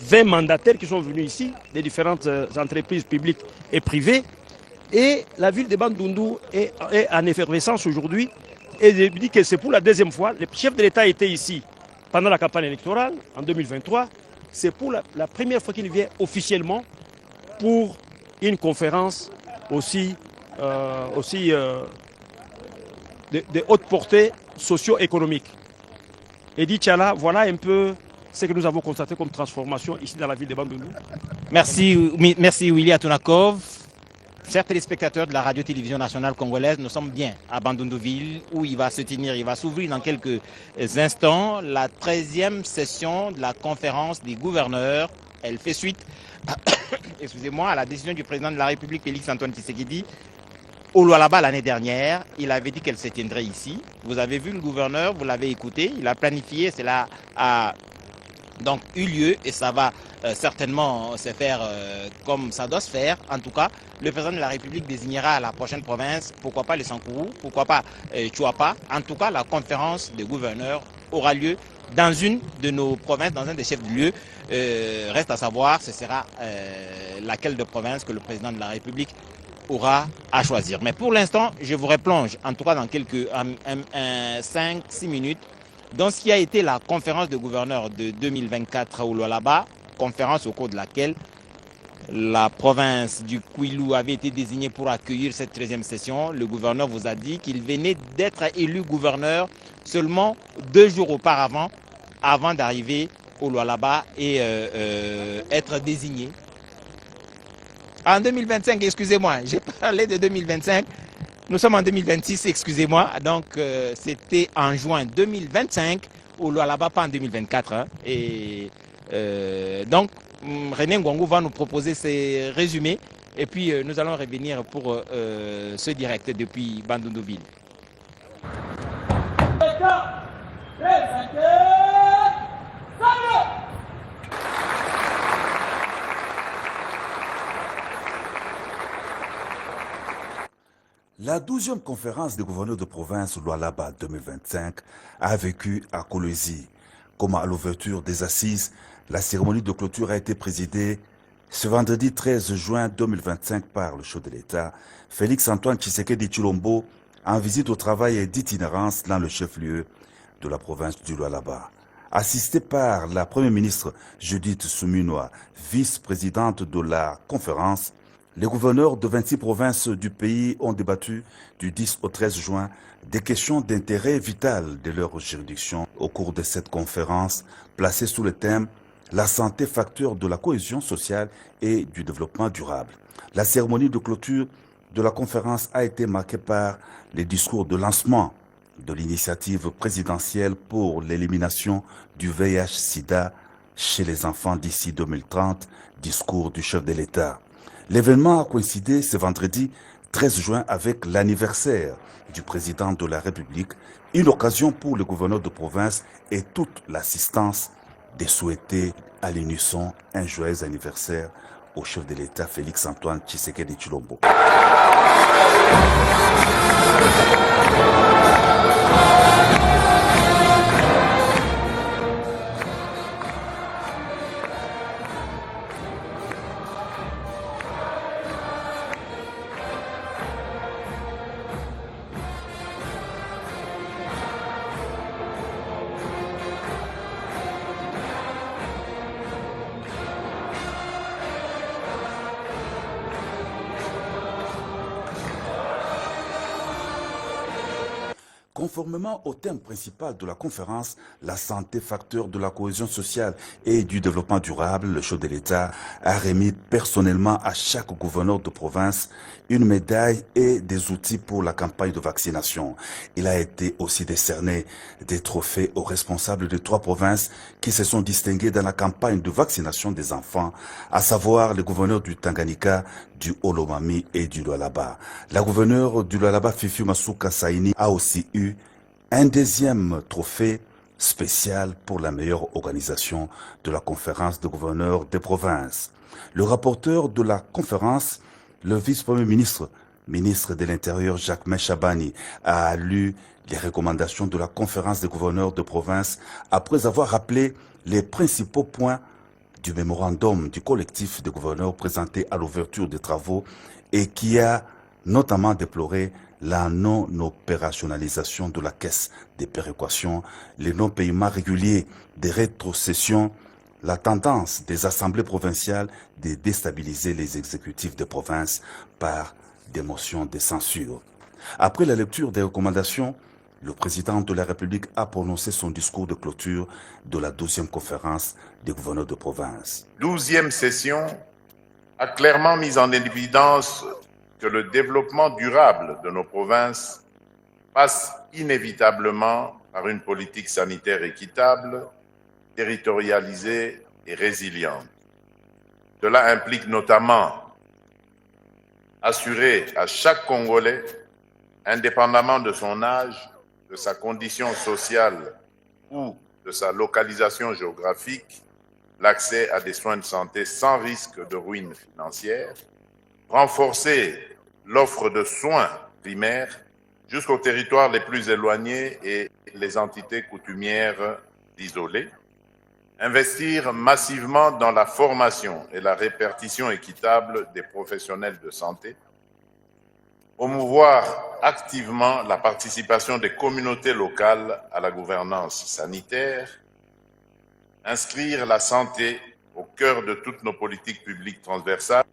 20 mandataires qui sont venus ici, des différentes entreprises publiques et privées. Et la ville de Bandundu est en effervescence aujourd'hui. Et je dis que c'est pour la deuxième fois. Le chef de l'État était ici pendant la campagne électorale en 2023. C'est pour la première fois qu'il vient officiellement pour une conférence aussi de haute portée socio-économique. Et dit Tchala, voilà un peu ce que nous avons constaté comme transformation ici dans la ville de Bandundu. Merci Willy Atunakov. Chers téléspectateurs de la radio-télévision nationale congolaise, nous sommes bien à Bandundu-Ville où il va s'ouvrir dans quelques instants la 13e session de la conférence des gouverneurs. Elle fait suite excusez-moi, à la décision du président de la République, Félix Antoine Tshisekedi, au Lualaba l'année dernière. Il avait dit qu'elle se tiendrait ici. Vous avez vu le gouverneur, vous l'avez écouté, il a planifié, cela a donc eu lieu et ça va certainement se faire comme ça doit se faire. En tout cas, le président de la République désignera la prochaine province, pourquoi pas le Sankourou, pourquoi pas Chouapa. En tout cas, la conférence des gouverneurs aura lieu dans une de nos provinces, dans un des chefs-lieux. Reste à savoir, ce sera laquelle de province que le président de la République aura à choisir. Mais pour l'instant, je vous replonge, en tout cas dans quelques 5-6 minutes, dans ce qui a été la conférence de gouverneurs de 2024 au Lualaba, conférence au cours de laquelle la province du Kwilu avait été désignée pour accueillir cette 13e session. Le gouverneur vous a dit qu'il venait d'être élu gouverneur seulement 2 jours auparavant, avant d'arriver au Lualaba et être désigné. En 2025, excusez-moi, j'ai parlé de 2025. Nous sommes en 2026, excusez-moi. Donc, c'était en juin 2025 au Lualaba, pas en 2024. Hein. Et donc, René Ngongou va nous proposer ses résumés. Et puis, nous allons revenir pour ce direct depuis Bandundu-Ville. La 12e conférence des gouverneurs de province Lualaba 2025 a vécu à Kolwezi. Comme à l'ouverture des assises, la cérémonie de clôture a été présidée ce vendredi 13 juin 2025 par le chef de l'État, Félix-Antoine Tshisekedi Tshilombo, en visite au travail et d'itinérance dans le chef-lieu de la province du Lualaba. Assisté par la première ministre Judith Suminwa, vice-présidente de la conférence, les gouverneurs de 26 provinces du pays ont débattu du 10 au 13 juin des questions d'intérêt vital de leur juridiction au cours de cette conférence placée sous le thème « La santé, facteur de la cohésion sociale et du développement durable ». La cérémonie de clôture de la conférence a été marquée par les discours de lancement de l'initiative présidentielle pour l'élimination du VIH-Sida chez les enfants d'ici 2030, discours du chef de l'État. L'événement a coïncidé ce vendredi 13 juin avec l'anniversaire du président de la République, une occasion pour le gouverneur de province et toute l'assistance de souhaiter à l'unisson un joyeux anniversaire au chef de l'État Félix-Antoine Tshisekedi Tshilombo. Conformément au thème principal de la conférence, la santé, facteur de la cohésion sociale et du développement durable, le chef de l'État a remis personnellement à chaque gouverneur de province une médaille et des outils pour la campagne de vaccination. Il a été aussi décerné des trophées aux responsables de 3 provinces qui se sont distingués dans la campagne de vaccination des enfants, à savoir les gouverneurs du Tanganyika, du Olomami et du Lualaba. La gouverneure du Lualaba, Fifi Masuka Saini, a aussi eu un 2e trophée spécial pour la meilleure organisation de la conférence de gouverneurs des provinces. Le rapporteur de la conférence, le vice-premier ministre, ministre de l'Intérieur Jacques Chabani, a lu les recommandations de la conférence des gouverneurs de province après avoir rappelé les principaux points du mémorandum du collectif des gouverneurs présenté à l'ouverture des travaux et qui a notamment déploré la non-opérationnalisation de la caisse des péréquations, les non-paiements réguliers des rétrocessions, la tendance des assemblées provinciales de déstabiliser les exécutifs des provinces par des motions de censure. Après la lecture des recommandations, le président de la République a prononcé son discours de clôture de la 12e conférence des gouverneurs de province. 12e session a clairement mis en évidence que le développement durable de nos provinces passe inévitablement par une politique sanitaire équitable, territorialisée et résiliente. Cela implique notamment assurer à chaque Congolais, indépendamment de son âge, de sa condition sociale ou de sa localisation géographique, l'accès à des soins de santé sans risque de ruine financière, renforcer l'offre de soins primaires jusqu'aux territoires les plus éloignés et les entités coutumières isolés, investir massivement dans la formation et la répartition équitable des professionnels de santé, promouvoir activement la participation des communautés locales à la gouvernance sanitaire, inscrire la santé au cœur de toutes nos politiques publiques transversales,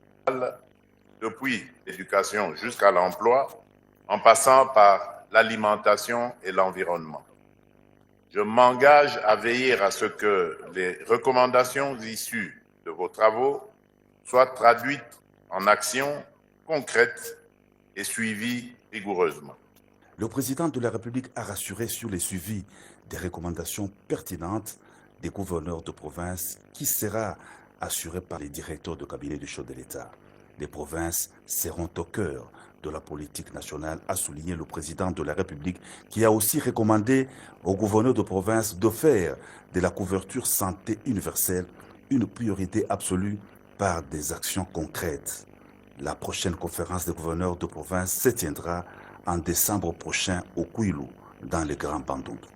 depuis l'éducation jusqu'à l'emploi, en passant par l'alimentation et l'environnement. Je m'engage à veiller à ce que les recommandations issues de vos travaux soient traduites en actions concrètes et suivies rigoureusement. Le président de la République a rassuré sur le suivi des recommandations pertinentes des gouverneurs de province qui sera assuré par les directeurs de cabinet du chef de l'État. Les provinces seront au cœur de la politique nationale, a souligné le président de la République, qui a aussi recommandé aux gouverneurs de province de faire de la couverture santé universelle une priorité absolue par des actions concrètes. La prochaine conférence des gouverneurs de province se tiendra en décembre prochain au Kouilou, dans le Grand Bandundu.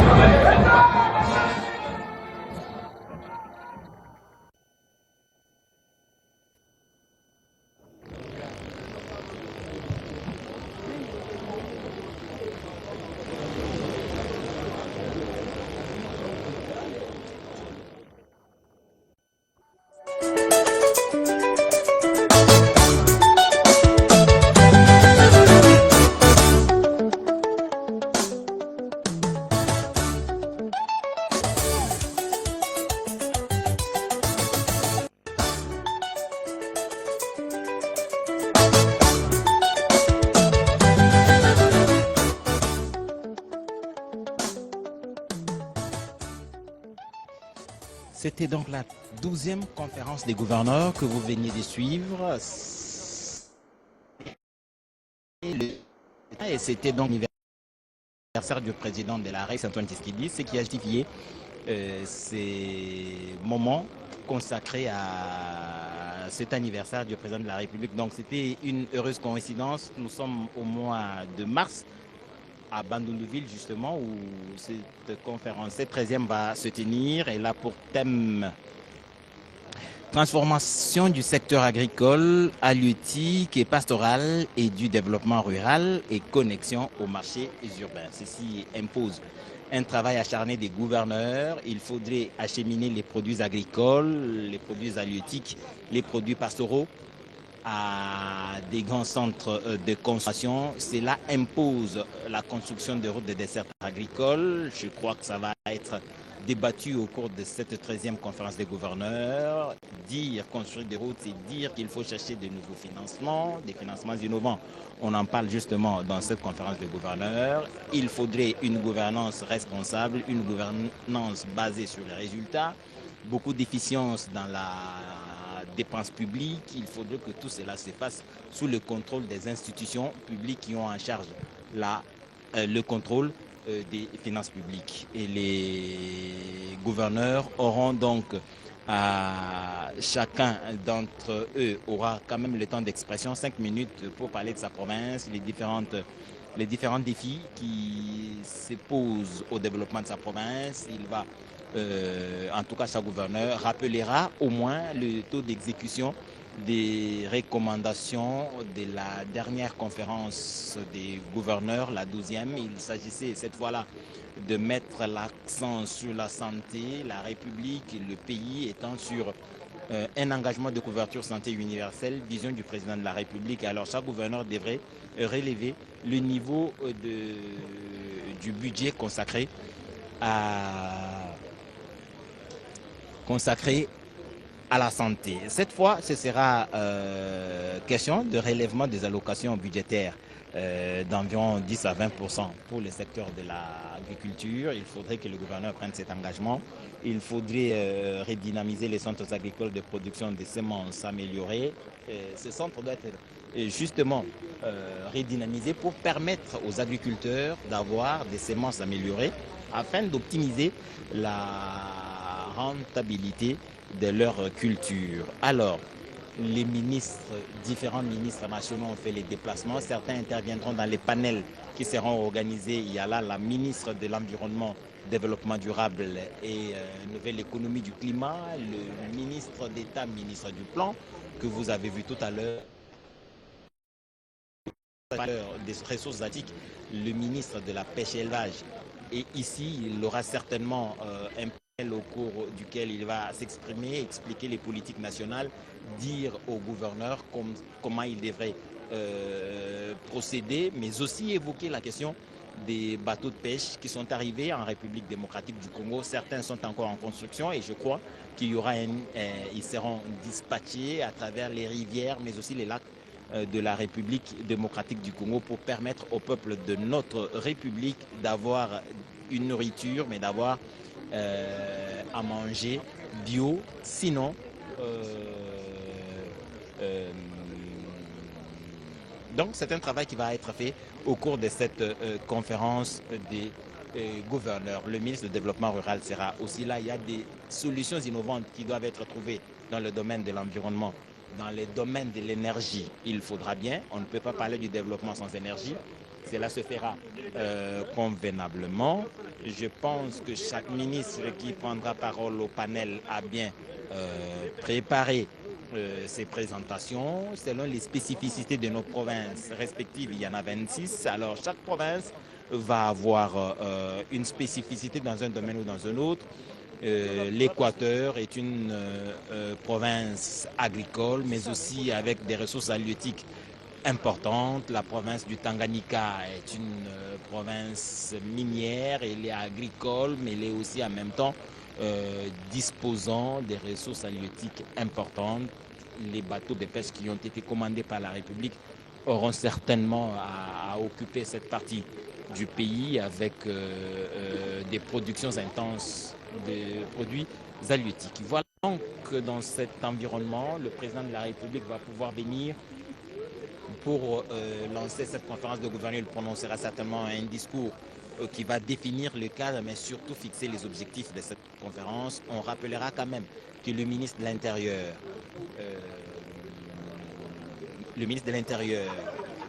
C'était donc la 12e conférence des gouverneurs que vous veniez de suivre. Et c'était donc l'anniversaire du président de la REC, Antoine Tshisekedi, ce qui a justifié ces moments consacrés à cet anniversaire du président de la République. Donc c'était une heureuse coïncidence. Nous sommes au mois de mars à Bandunduville justement où cette conférence, cette 13e va se tenir et là pour thème transformation du secteur agricole, halieutique et pastoral et du développement rural et connexion aux marchés urbains. Ceci impose un travail acharné des gouverneurs. Il faudrait acheminer les produits agricoles, les produits halieutiques, les produits pastoraux à des grands centres de consommation. Cela impose la construction de routes de dessert agricoles. Je crois que ça va être débattu au cours de cette 13e conférence des gouverneurs. Dire construire des routes, c'est dire qu'il faut chercher de nouveaux financements, des financements innovants. On en parle justement dans cette conférence des gouverneurs. Il faudrait une gouvernance responsable, une gouvernance basée sur les résultats, beaucoup d'efficience dans la dépenses publiques. Il faudrait que tout cela se fasse sous le contrôle des institutions publiques qui ont en charge le contrôle des finances publiques. Et les gouverneurs auront donc, chacun d'entre eux aura quand même le temps d'expression, 5 minutes pour parler de sa province, les différents défis qui se posent au développement de sa province. Il va en tout cas, chaque gouverneur rappellera au moins le taux d'exécution des recommandations de la dernière conférence des gouverneurs, la 12e. Il s'agissait cette fois-là de mettre l'accent sur la santé, la République, le pays étant sur un engagement de couverture santé universelle, vision du président de la République. Alors chaque gouverneur devrait relever le niveau du budget consacré à la santé. Cette fois, ce sera question de relèvement des allocations budgétaires d'environ 10 à 20% pour le secteur de l'agriculture. Il faudrait que le gouverneur prenne cet engagement. Il faudrait redynamiser les centres agricoles de production de semences améliorées. Ce centre doit être justement redynamisé pour permettre aux agriculteurs d'avoir des semences améliorées afin d'optimiser la rentabilité de leur culture. Alors, les différents ministres nationaux ont fait les déplacements. Certains interviendront dans les panels qui seront organisés. Il y a là la ministre de l'Environnement développement durable et nouvelle économie du climat, le ministre d'État, ministre du Plan, que vous avez vu tout à l'heure, des ressources halieutiques, le ministre de la Pêche et Élevage. Et ici, il aura certainement un panel au cours duquel il va s'exprimer, expliquer les politiques nationales, dire au gouverneur comment il devrait procéder, mais aussi évoquer la question des bateaux de pêche qui sont arrivés en République démocratique du Congo. Certains sont encore en construction et je crois qu'il y aura ils seront dispatchés à travers les rivières, mais aussi les lacs de la République démocratique du Congo pour permettre au peuple de notre République d'avoir une nourriture, mais d'avoir à manger bio. Sinon, donc c'est un travail qui va être fait au cours de cette conférence des gouverneurs. Le ministre du Développement rural sera aussi là. Il y a des solutions innovantes qui doivent être trouvées dans le domaine de l'environnement, dans le domaine de l'énergie. Il faudra bien, on ne peut pas parler du développement sans énergie. Cela se fera convenablement. Je pense que chaque ministre qui prendra parole au panel a bien préparé ces présentations selon les spécificités de nos provinces respectives. Il y en a 26. Alors chaque province va avoir une spécificité dans un domaine ou dans un autre. L'Équateur est une province agricole, mais aussi avec des ressources halieutiques importante. La province du Tanganyika est une province minière, elle est agricole, mais elle est aussi en même temps disposant des ressources halieutiques importantes. Les bateaux de pêche qui ont été commandés par la République auront certainement à occuper cette partie du pays avec des productions intenses de produits halieutiques. Voilà donc que dans cet environnement, le président de la République va pouvoir venir pour lancer cette conférence de gouverneurs. Il prononcera certainement un discours qui va définir le cadre, mais surtout fixer les objectifs de cette conférence. On rappellera quand même que le ministre de l'Intérieur,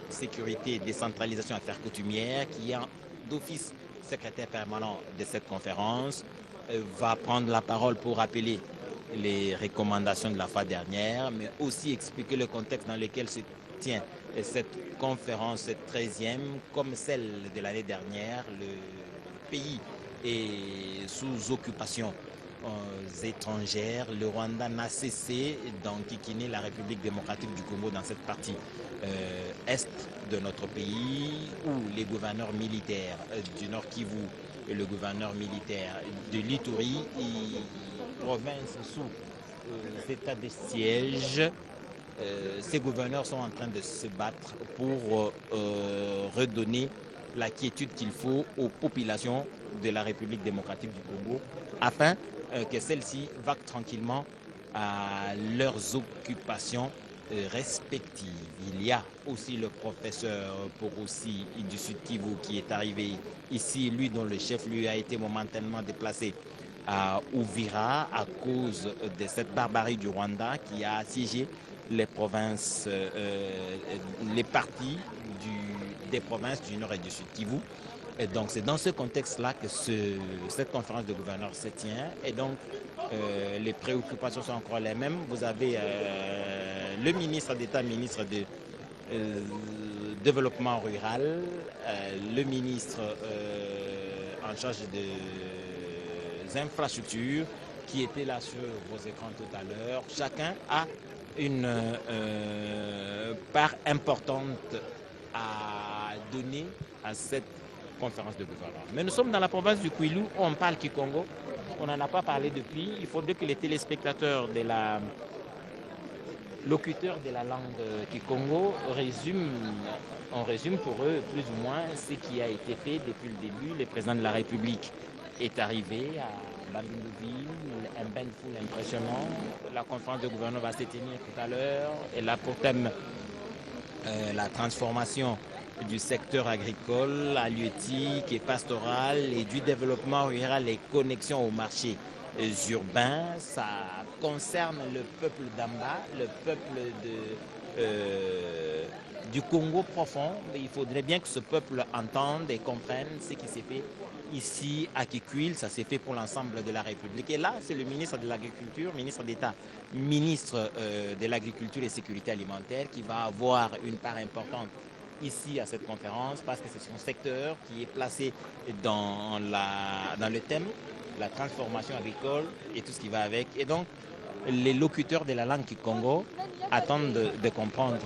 Sécurité et Décentralisation Affaires coutumières, qui est d'office secrétaire permanent de cette conférence, va prendre la parole pour rappeler les recommandations de la fois dernière, mais aussi expliquer le contexte dans lequel se tient cette conférence, cette 13e, comme celle de l'année dernière. Le pays est sous occupation étrangères. Le Rwanda n'a cessé d'enquiquiner la République démocratique du Congo dans cette partie est de notre pays, où les gouverneurs militaires du Nord Kivu et le gouverneur militaire de l'Ituri, province sous état de siège, ces gouverneurs sont en train de se battre pour redonner la quiétude qu'il faut aux populations de la République démocratique du Congo, afin que celles-ci vaquent tranquillement à leurs occupations respectives. Il y a aussi le professeur Poroussi du Sud Kivu qui est arrivé ici, lui dont le chef-lieu a été momentanément déplacé à Uvira à cause de cette barbarie du Rwanda qui a assiégé les provinces, les parties des provinces du Nord et du Sud Kivu. Et donc c'est dans ce contexte-là que cette conférence de gouverneurs se tient. Et donc les préoccupations sont encore les mêmes. Vous avez le ministre d'État, ministre de Développement rural, le ministre en charge des infrastructures qui était là sur vos écrans tout à l'heure. Chacun a une part importante à donner à cette conférence de gouverneurs. Mais nous sommes dans la province du Kwilu, où on parle Kikongo. On n'en a pas parlé depuis. Il faudrait que les téléspectateurs locuteurs de la langue Kikongo on résume pour eux plus ou moins ce qui a été fait depuis le début. Le président de la République est arrivé à Bandundu-Ville, un bain de foule impressionnant. La conférence de gouverneurs va se tenir tout à l'heure. Elle a pour thème la transformation du secteur agricole, halieutique et pastoral et du développement rural et connexion au marché urbains, ça concerne le peuple d'Amba, le peuple du Congo profond. Mais il faudrait bien que ce peuple entende et comprenne ce qui s'est fait ici à Kikwil. Ça s'est fait pour l'ensemble de la République. Et là, c'est le ministre de l'Agriculture, ministre d'État, ministre de l'Agriculture et Sécurité alimentaire qui va avoir une part importante ici à cette conférence parce que c'est son secteur qui est placé dans le thème, la transformation agricole et tout ce qui va avec. Et donc, les locuteurs de la langue Kikongo attendent de comprendre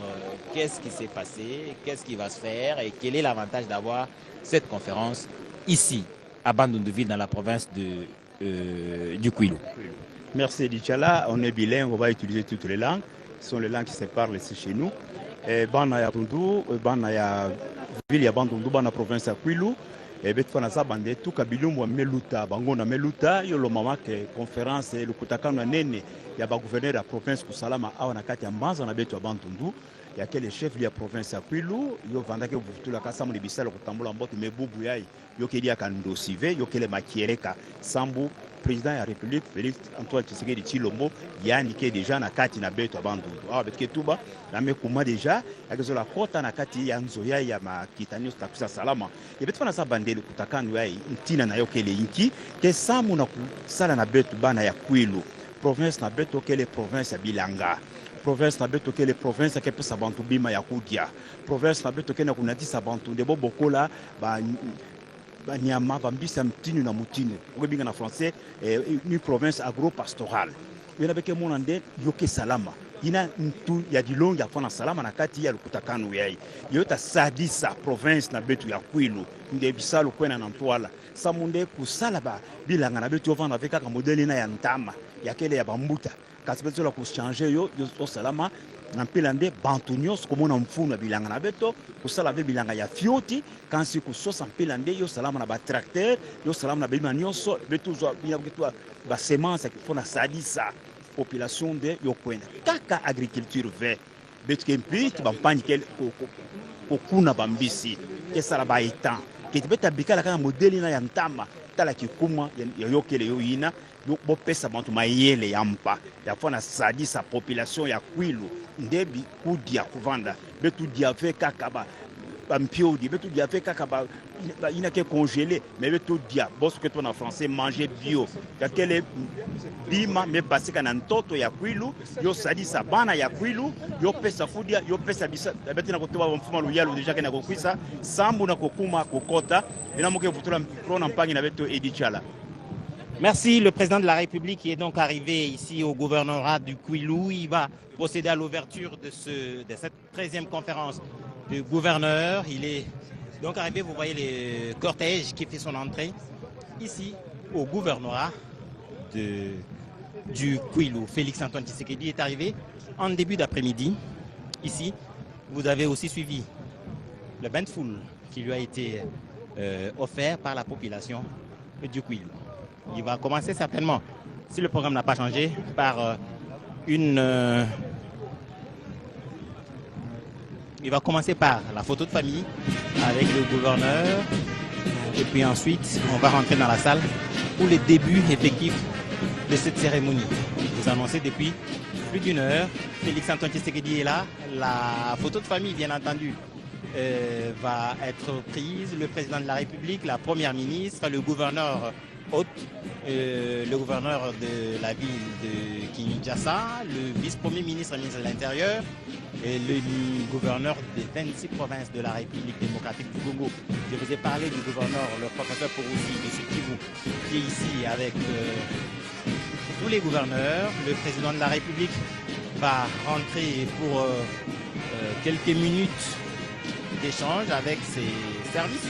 qu'est-ce qui s'est passé, qu'est-ce qui va se faire et quel est l'avantage d'avoir cette conférence ici, à Bandundu-Ville, dans la province du Kwilu. Merci Dichala, on est bilingue, on va utiliser toutes les langues. Ce sont les langues qui se parlent ici chez nous. Bana ya Bundu, bana ya ville ya Bandundu, bana province ya Kwilu. Betfana za bande tout kabilumwa meluta, bango na meluta, yo lo mama ke conférence le kutakano nene ya ba gouverneur ya province kusalama awa na kati ya Mbanza na betu ya Bandundu. Ya kele chef ya province ya Kwilu, yo vandake buvutula kasamu libisala kutambula mbote mebubu yai, yo keli ya kandosive, yo kele makiereka sambu président de la République Félix Antoine Tshisekedi Tshilombo yani ke déjà na kati na beto ya Bandundu awa betike tuba na mekuma déjà yakezo la kota na kati ya nzoya ya makitani stakusa salama et betfana sa bandeli kutakano ya ntina na yokele inki ke samu na kusala na beto bana ya Kwilu province na beto kele province ya Bilanga province na beto kele province ya kepesa bantu bima ya kudia province na beto kena kunatisa bantu ndebo bokola ba Banyama, Bambisa, Mtinu na Mutinu. Vous avez en français, une province agro-pastorale. Il y a des gens qui yoke salama. Il y a des gens qui font salama na kati ya lukutakanu yai. Il y a sadisa province na betu ya Kwilu. Nde bisalo kwena na ntwala. Samunde kusalaba bilanga na betu ovanda avec un modèle na ya ntama. Ya kele ya bambuta. Kasi betu la kuchanger yo salama. Na mpelande bantu nyonso komona mfunu ya bilanga na beto kusala ve bilanga ya fioti kansi kusosa mpelande yo salama na ba tracteur yo salama na bilima nyonso beto zo bina kitwa ba semence ki fona sadisa population de yo kwenda kaka agriculture vert beto kempi ki bampani kel okuna bambisi ke sala ba etan ke beta bikala kana modeli na ya ntama tala kikuma ya yokele yo ina yo bopesa bantu mayele ya mpa ya fona sadisa population ya Kwilu ndebi kudia kuvanda betu dia fait kakaba bampiodi betu dia fait kakaba ina ke congelé mais betu dia boss que toi en français manger bio ya kele bima me basika na ntoto ya Kwilu yo sadisa bana ya Kwilu yo pesa kudia yo pesa bisa betu na kotoba mfuma luyalo deja ke na kokwisa sambu na kokuma kokota ina moke vutula prona mpangi na betu Edichala. Merci. Le président de la République qui est donc arrivé ici au gouvernorat du Kwilu. Il va procéder à l'ouverture de cette 13e conférence du gouverneur. Il est donc arrivé, vous voyez le cortège qui fait son entrée ici au gouvernorat du Kwilu. Félix Antoine Tshisekedi est arrivé en début d'après-midi. Ici, vous avez aussi suivi le bain de foule qui lui a été offert par la population du Kwilu. Il va commencer certainement, si le programme n'a pas changé, par il va commencer par la photo de famille avec le gouverneur. Et puis ensuite, on va rentrer dans la salle pour le début effectif de cette cérémonie. Vous annoncez depuis plus d'une heure. Félix Antoine Tshisekedi est là. La photo de famille, bien entendu, va être prise. Le président de la République, la première ministre, le gouverneur hôte, le gouverneur de la ville de Kinshasa, le vice-premier ministre, ministre de l'Intérieur et le gouverneur des 26 provinces de la République démocratique du Congo. Je vous ai parlé du gouverneur, le professeur Pouroussi, de ce qui est ici avec tous les gouverneurs. Le président de la République va rentrer pour quelques minutes d'échange avec ses services.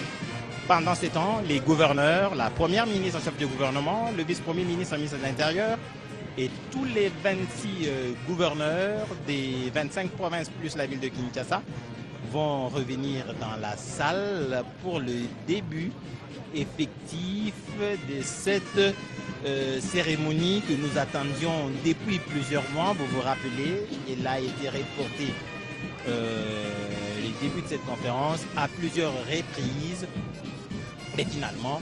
Pendant ce temps, les gouverneurs, la première ministre en chef du gouvernement, le vice-premier ministre, ministre de l'Intérieur et tous les 26 gouverneurs des 25 provinces plus la ville de Kinshasa vont revenir dans la salle pour le début effectif de cette cérémonie que nous attendions depuis plusieurs mois. Vous vous rappelez, elle a été reportée le début de cette conférence à plusieurs reprises. Et finalement,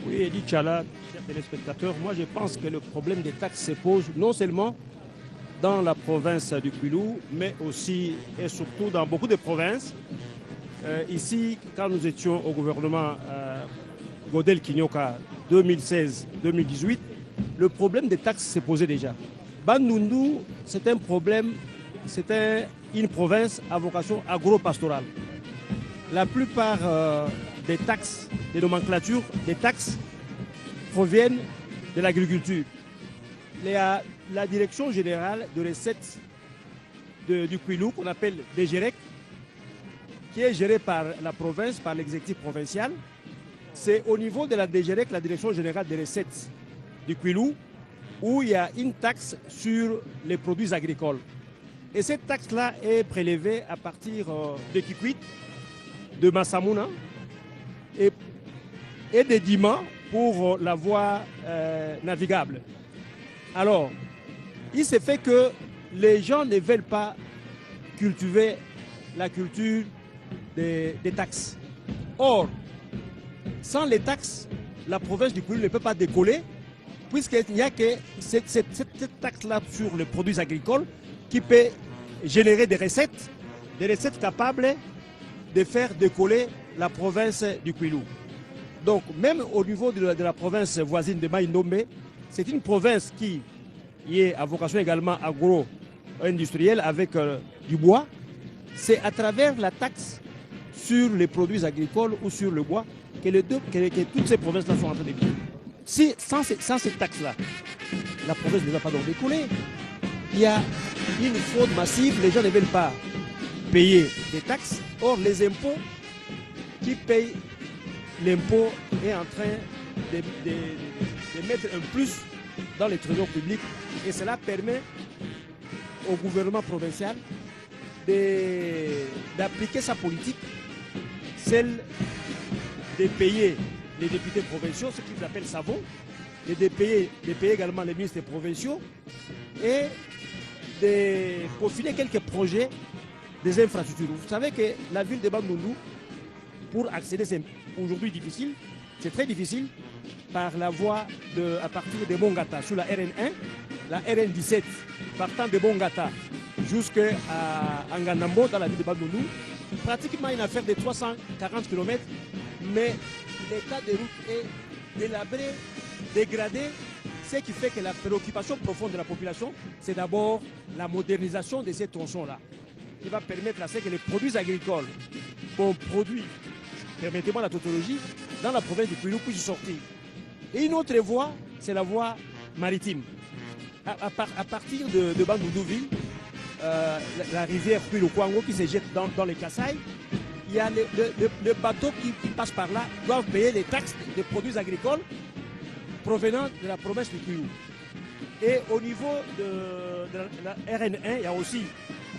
Oui, Edith Tchala, chers téléspectateurs, moi je pense que le problème des taxes se pose non seulement dans la province du Kwilu, mais aussi et surtout dans beaucoup de provinces. Ici, quand nous étions au gouvernement Godel Kinyoka 2016-2018, le problème des taxes s'est posé déjà. Bandundu, c'est un problème, une province à vocation agro-pastorale. La plupart des taxes, des nomenclatures, des taxes proviennent de l'agriculture. La direction générale de recettes du Kwilu, qu'on appelle DGREC, qui est gérée par la province, par l'exécutif provincial, c'est au niveau de la DGREC, la direction générale des recettes du Kwilu, où il y a une taxe sur les produits agricoles. Et cette taxe-là est prélevée à partir de Kikwit, de Massamouna et de Dima pour la voie navigable. Alors, il s'est fait que les gens ne veulent pas cultiver la culture des taxes. Or, sans les taxes, la province du Kwilu ne peut pas décoller, puisqu'il n'y a que cette taxe-là sur les produits agricoles qui peut générer des recettes capables de faire décoller la province du Kwilu. Donc, même au niveau de la province voisine de Maïndombe, c'est une province qui est à vocation également agro-industrielle avec du bois. C'est à travers la taxe sur les produits agricoles ou sur le bois que toutes ces provinces-là sont en train de vivre. Sans cette taxe-là, la province ne va pas donc décoller. Il y a une fraude massive, les gens ne veulent pas payer des taxes. Or, les impôts, qui payent l'impôt est en train de mettre un plus dans les trésors publics. Et cela permet au gouvernement provincial d'appliquer sa politique, celle de payer les députés provinciaux, ce qu'ils appellent savon, et de payer également les ministres provinciaux et de peaufiner quelques projets des infrastructures. Vous savez que la ville de Bandundu, pour accéder, c'est aujourd'hui difficile, c'est très difficile, par la voie à partir de Bongata sur la RN1, la RN17, partant de Bongata jusqu'à Anganambo dans la ville de Bandundu, pratiquement une affaire de 340 km, mais l'état de route est délabré, dégradé, ce qui fait que la préoccupation profonde de la population, c'est d'abord la modernisation de ces tronçons-là, qui va permettre à ce que les produits agricoles qu'on produit, permettez-moi la tautologie, dans la province du Kwilu puissent sortir. Et une autre voie, c'est la voie maritime. À partir de Bandundu-Ville, la rivière Kwilu-Kwango qui se jette dans les Kasaï, il y a le bateau qui passe par là doivent payer les taxes des produits agricoles provenant de la province du Kwilu. Et au niveau de la RN1, il y a aussi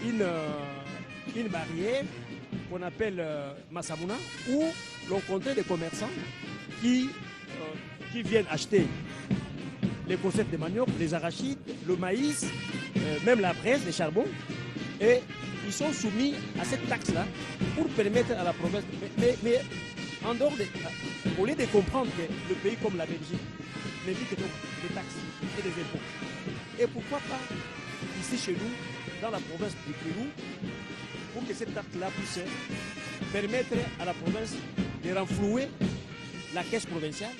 une barrière qu'on appelle Massamouna, où l'on comptait des commerçants qui viennent acheter les concepts de manioc, les arachides, le maïs, même la braise, les charbons, et ils sont soumis à cette taxe-là pour permettre à la province. Mais en dehors au lieu de comprendre que le pays comme la Belgique ne vit que donc des taxes et des impôts. Et pourquoi pas ici chez nous, dans la province du Kwilu, pour que cette taxe-là puisse permettre à la province de renflouer la caisse provinciale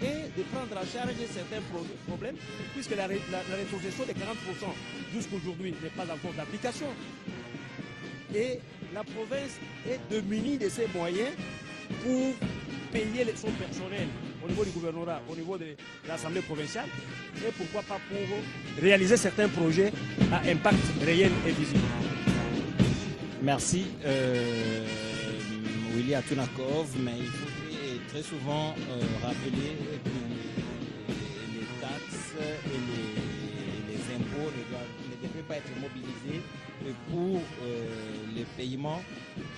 et de prendre en charge certains problèmes, puisque la rétrocession de 40% jusqu'aujourd'hui n'est pas encore d'application. Et la province est démunie de ses moyens pour payer son personnel au niveau du gouvernorat, au niveau de l'Assemblée provinciale, et pourquoi pas pour réaliser certains projets à impact réel et visible. Merci Willy Atunakov, mais il faudrait très souvent rappeler que les taxes et les impôts ne devraient pas être mobilisés pour le paiement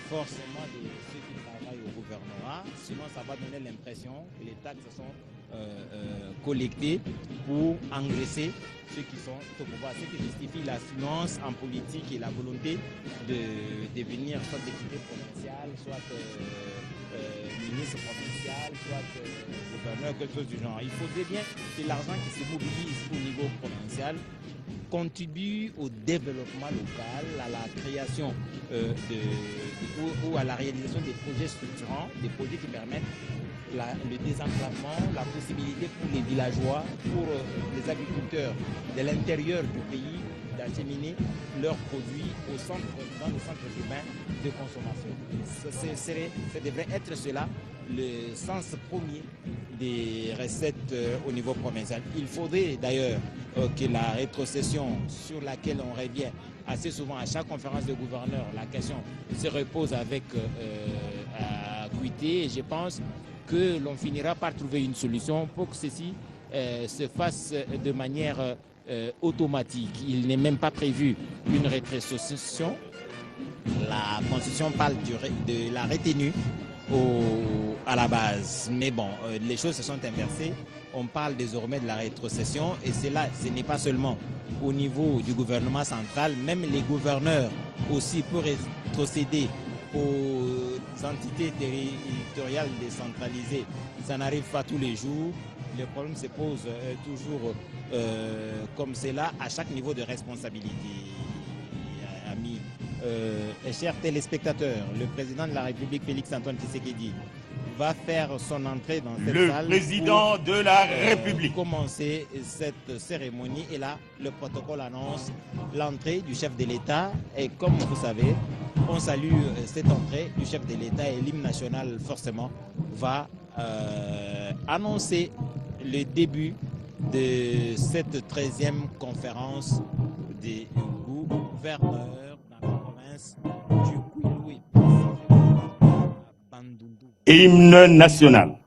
forcément de ceux qui travaillent au gouvernorat, sinon ça va donner l'impression que les taxes sont collectées pour engraisser ceux qui sont au pouvoir, ce qui justifie la finance en politique et la volonté de devenir soit député provincial, soit ministre provincial, soit gouverneur, quelque chose du genre. Il faudrait bien que l'argent qui se mobilise au niveau provincial contribue au développement local, à la création ou à la réalisation des projets structurants, des projets qui permettent le désenclavement, la possibilité pour les villageois, pour les agriculteurs de l'intérieur du pays d'acheminer leurs produits dans le centre urbain de consommation. Ça devrait être cela le sens premier des recettes au niveau provincial. Il faudrait d'ailleurs que la rétrocession sur laquelle on revient assez souvent à chaque conférence de gouverneurs, la question se repose avec acuité et je pense que l'on finira par trouver une solution pour que ceci se fasse de manière automatique. Il n'est même pas prévu une rétrocession. La Constitution parle de la retenue à la base. Mais bon, les choses se sont inversées. On parle désormais de la rétrocession et ce n'est pas seulement au niveau du gouvernement central, même les gouverneurs aussi pour rétrocéder aux entités territoriales décentralisées. Ça n'arrive pas tous les jours. Le problème se pose toujours comme c'est là à chaque niveau de responsabilité. Amis et chers téléspectateurs, le président de la République, Félix-Antoine Tshisekedi, va faire son entrée dans cette salle. Le président de la République. Commencer cette cérémonie et là, le protocole annonce l'entrée du chef de l'État et comme vous savez, on salue cette entrée du chef de l'État et l'hymne national forcément va annoncer le début de cette 13e conférence des gouverneurs dans la province du Kwilu. Hymne national.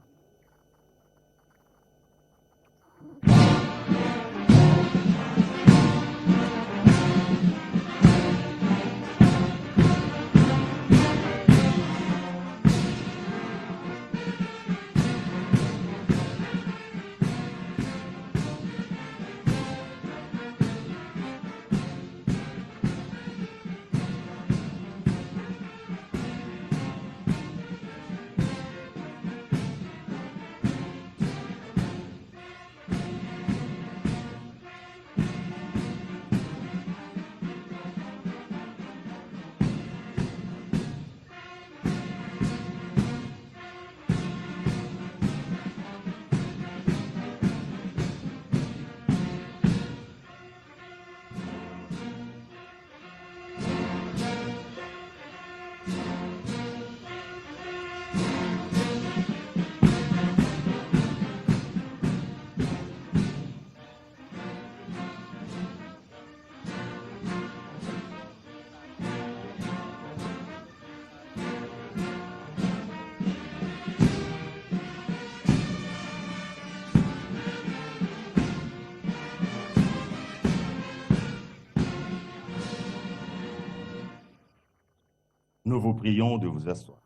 Nous vous prions de vous asseoir.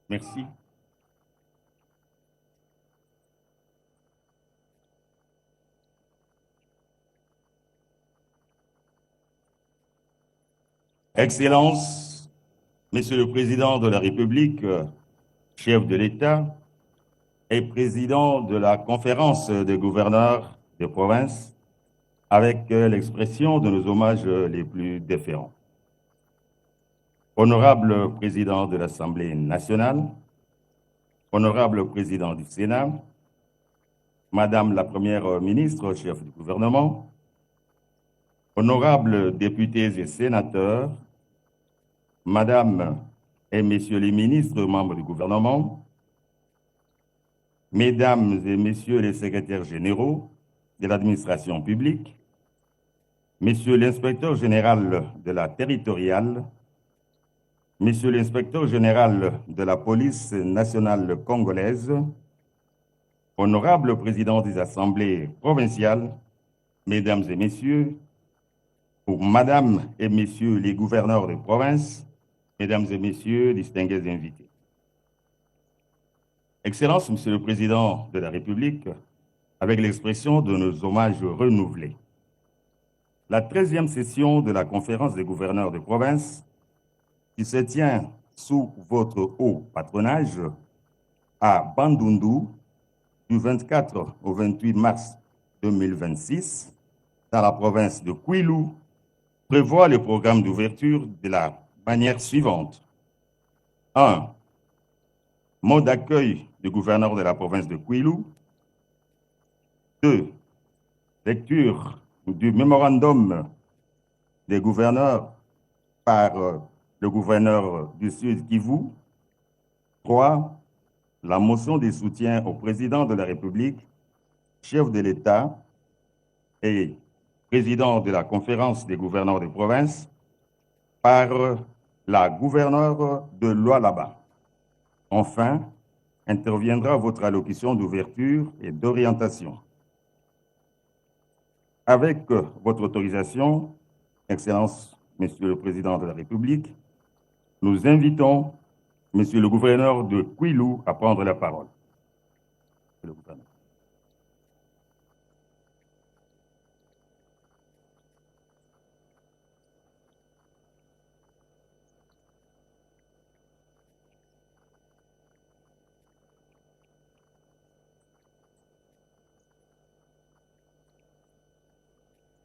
Merci. Excellences, Monsieur le Président de la République, chef de l'État et président de la conférence des gouverneurs de province, avec l'expression de nos hommages les plus déférents. Honorable président de l'Assemblée nationale, honorable président du Sénat, Madame la Première ministre, chef du gouvernement, honorables députés et sénateurs, Madame et Messieurs les ministres, membres du gouvernement, Mesdames et Messieurs les secrétaires généraux de l'administration publique, Monsieur l'inspecteur général de la territoriale, Monsieur l'inspecteur général de la police nationale congolaise, honorable président des assemblées provinciales, Mesdames et Messieurs, pour Madame et Messieurs les gouverneurs de province, Mesdames et Messieurs, distingués invités. Excellences, Monsieur le Président de la République, avec l'expression de nos hommages renouvelés. La 13e session de la conférence des gouverneurs de province, qui se tient sous votre haut patronage à Bandundu du 24 au 28 mars 2026 dans la province de Kwilu prévoit le programme d'ouverture de la manière suivante. 1. Mot d'accueil du gouverneur de la province de Kwilu. 2. Lecture du mémorandum des gouverneurs par le gouverneur du Sud Kivu. 3. La motion de soutien au président de la République, chef de l'État et président de la conférence des gouverneurs de province par la gouverneure de Lualaba. Enfin, interviendra votre allocution d'ouverture et d'orientation. Avec votre autorisation, Excellence, Monsieur le Président de la République, nous invitons Monsieur le gouverneur de Kwilu à prendre la parole. Monsieur le gouverneur.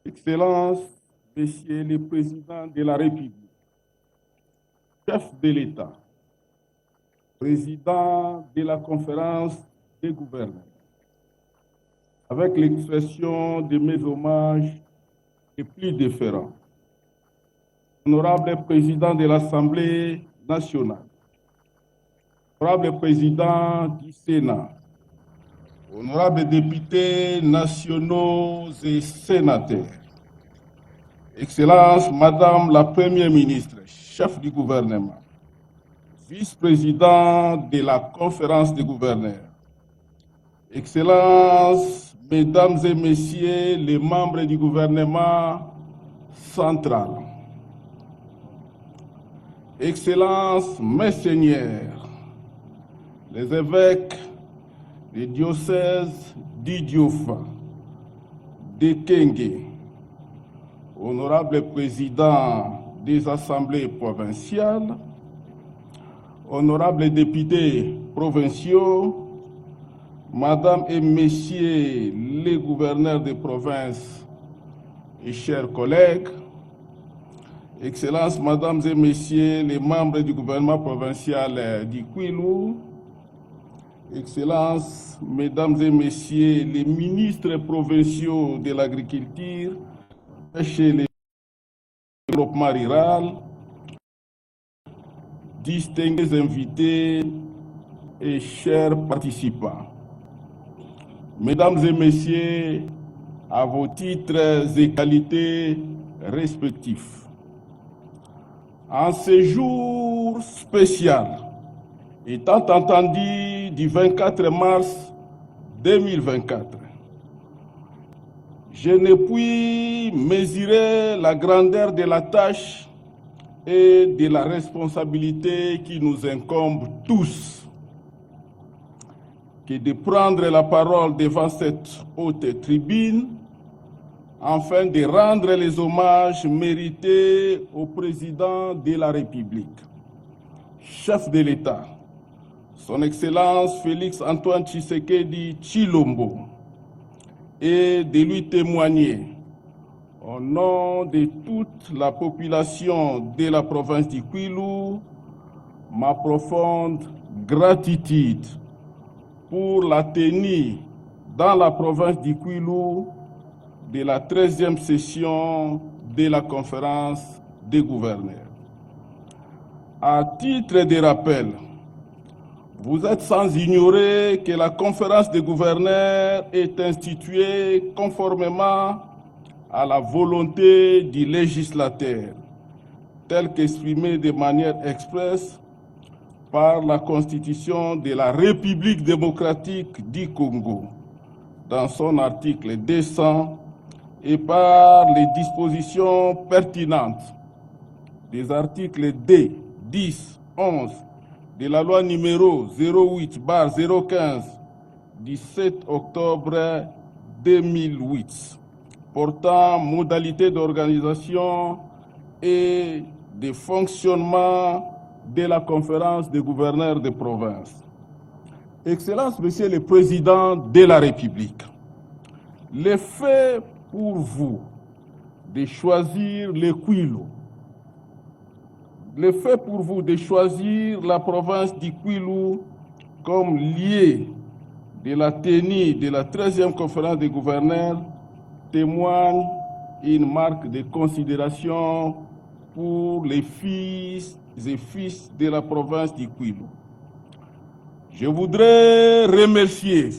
Excellences, Messieurs les Présidents de la République, chef de l'État, Président de la conférence des gouverneurs, avec l'expression de mes hommages les plus déférents, Honorable Président de l'Assemblée nationale, Honorable Président du Sénat, Honorables députés nationaux et sénateurs, Excellence, Madame la Première ministre, chef du gouvernement, vice-président de la conférence des gouverneurs, Excellence, Mesdames et Messieurs les membres du gouvernement central, Excellence, Messeigneurs, les évêques, les diocèses d'Idiofa, de Kenge, honorable président des assemblées provinciales, honorables députés provinciaux, Madame et Messieurs les gouverneurs des provinces et chers collègues, Excellences, Mesdames et Messieurs les membres du gouvernement provincial du Kwilu, Excellences, Mesdames et Messieurs les ministres provinciaux de l'agriculture, chez les développements rural, distingués invités et chers participants. Mesdames et Messieurs, à vos titres et qualités respectifs, en ce jour spécial, étant entendu du 24 mars 2024, je ne puis mesurer la grandeur de la tâche et de la responsabilité qui nous incombe tous que de prendre la parole devant cette haute tribune afin de rendre les hommages mérités au président de la République, chef de l'État, Son Excellence Félix Antoine Tshisekedi Tshilombo, et de lui témoigner, au nom de toute la population de la province du Kwilu, ma profonde gratitude pour la tenue dans la province du Kwilu de la 13e session de la conférence des gouverneurs. À titre de rappel, vous êtes sans ignorer que la conférence des gouverneurs est instituée conformément à la volonté du législateur, telle qu'exprimée de manière expresse par la Constitution de la République démocratique du Congo, dans son article 200, et par les dispositions pertinentes des articles D, 10, 11, de la loi numéro 08/015 du 7 octobre 2008 portant modalités d'organisation et de fonctionnement de la conférence des gouverneurs de province. Excellence, Monsieur le Président de la République, le fait pour vous de choisir le Kwilu, le fait pour vous de choisir la province du Kwilu comme lieu de la tenue de la 13e conférence des gouverneurs témoigne une marque de considération pour les fils et fils de la province du Kwilu. Je voudrais remercier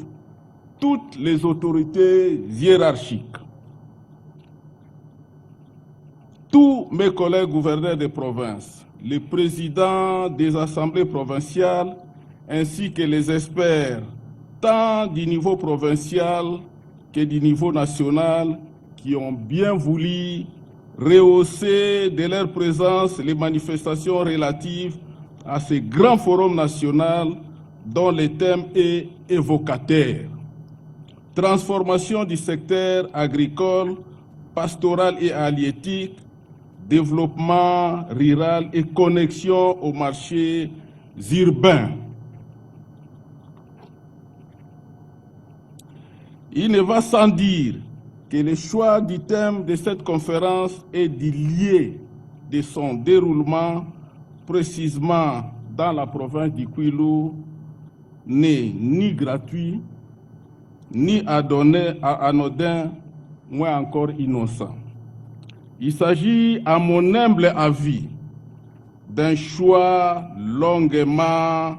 toutes les autorités hiérarchiques, tous mes collègues gouverneurs de province, les présidents des assemblées provinciales, ainsi que les experts, tant du niveau provincial que du niveau national, qui ont bien voulu rehausser de leur présence les manifestations relatives à ce grand forum national dont le thème est évocateur. Transformation du secteur agricole, pastoral et halieutique, développement rural et connexion aux marchés urbains. Il ne va sans dire que le choix du thème de cette conférence est du lieu de son déroulement précisément dans la province du Kwilu n'est ni gratuit, ni anodin, moins encore innocent. Il s'agit, à mon humble avis, d'un choix longuement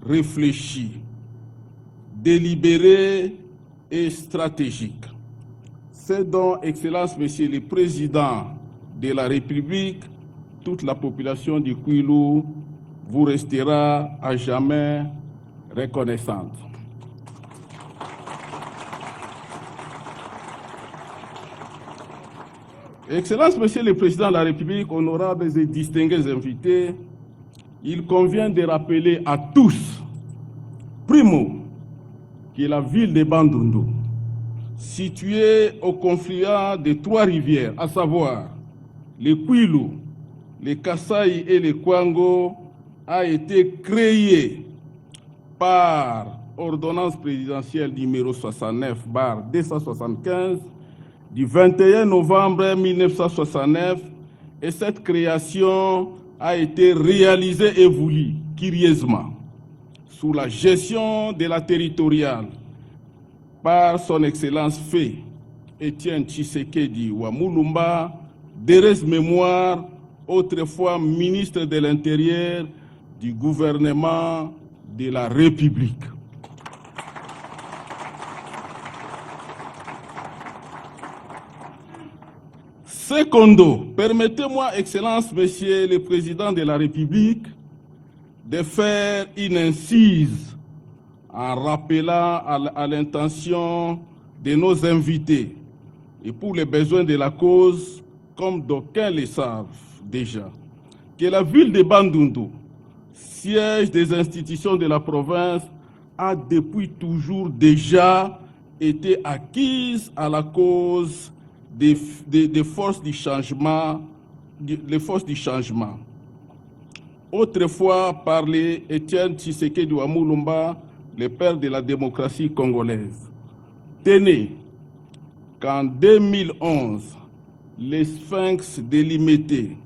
réfléchi, délibéré et stratégique. C'est dont, Excellence, Monsieur le Président de la République, toute la population du Kwilu vous restera à jamais reconnaissante. Excellence, Monsieur le Président de la République, honorables et distingués invités, il convient de rappeler à tous, primo, que la ville de Bandundu, située au confluent de trois rivières, à savoir le Kwilu, le Kasaï et le Kwango, a été créée par ordonnance présidentielle numéro 69/275 du 21 novembre 1969, et cette création a été réalisée et voulue curieusement sous la gestion de la territoriale par son Excellence Fé Étienne Tshisekedi Wamulumba, d'heureuse mémoire, autrefois ministre de l'Intérieur du gouvernement de la République. Secondo, permettez-moi, Excellence, Monsieur le Président de la République, de faire une incise en rappelant à l'intention de nos invités et pour les besoins de la cause, comme d'aucuns le savent déjà, que la ville de Bandundu, siège des institutions de la province, a depuis toujours déjà été acquise à la cause des forces du changement, les forces du changement. Autrefois parlait Étienne Tshisekedi Wamulumba, le père de la démocratie congolaise. Tenez qu'en 2011, les Sphinx délimité,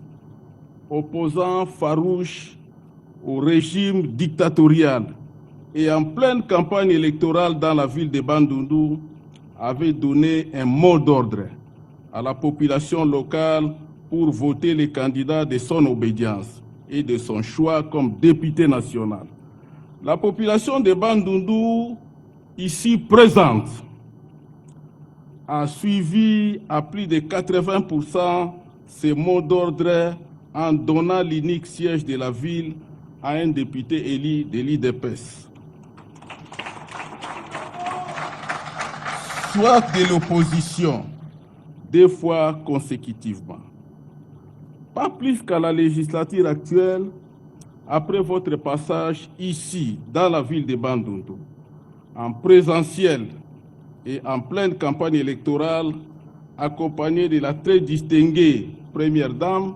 opposant farouche au régime dictatorial et en pleine campagne électorale dans la ville de Bandundu, avait donné un mot d'ordre à la population locale pour voter les candidats de son obédience et de son choix comme député national. La population de Bandundu, ici présente, a suivi à plus de 80% ces mots d'ordre en donnant l'unique siège de la ville à un député élu de l'IDPS. Soit de l'opposition, 2 fois consécutivement. Pas plus qu'à la législature actuelle, après votre passage ici, dans la ville de Bandundu, en présentiel et en pleine campagne électorale, accompagné de la très distinguée Première Dame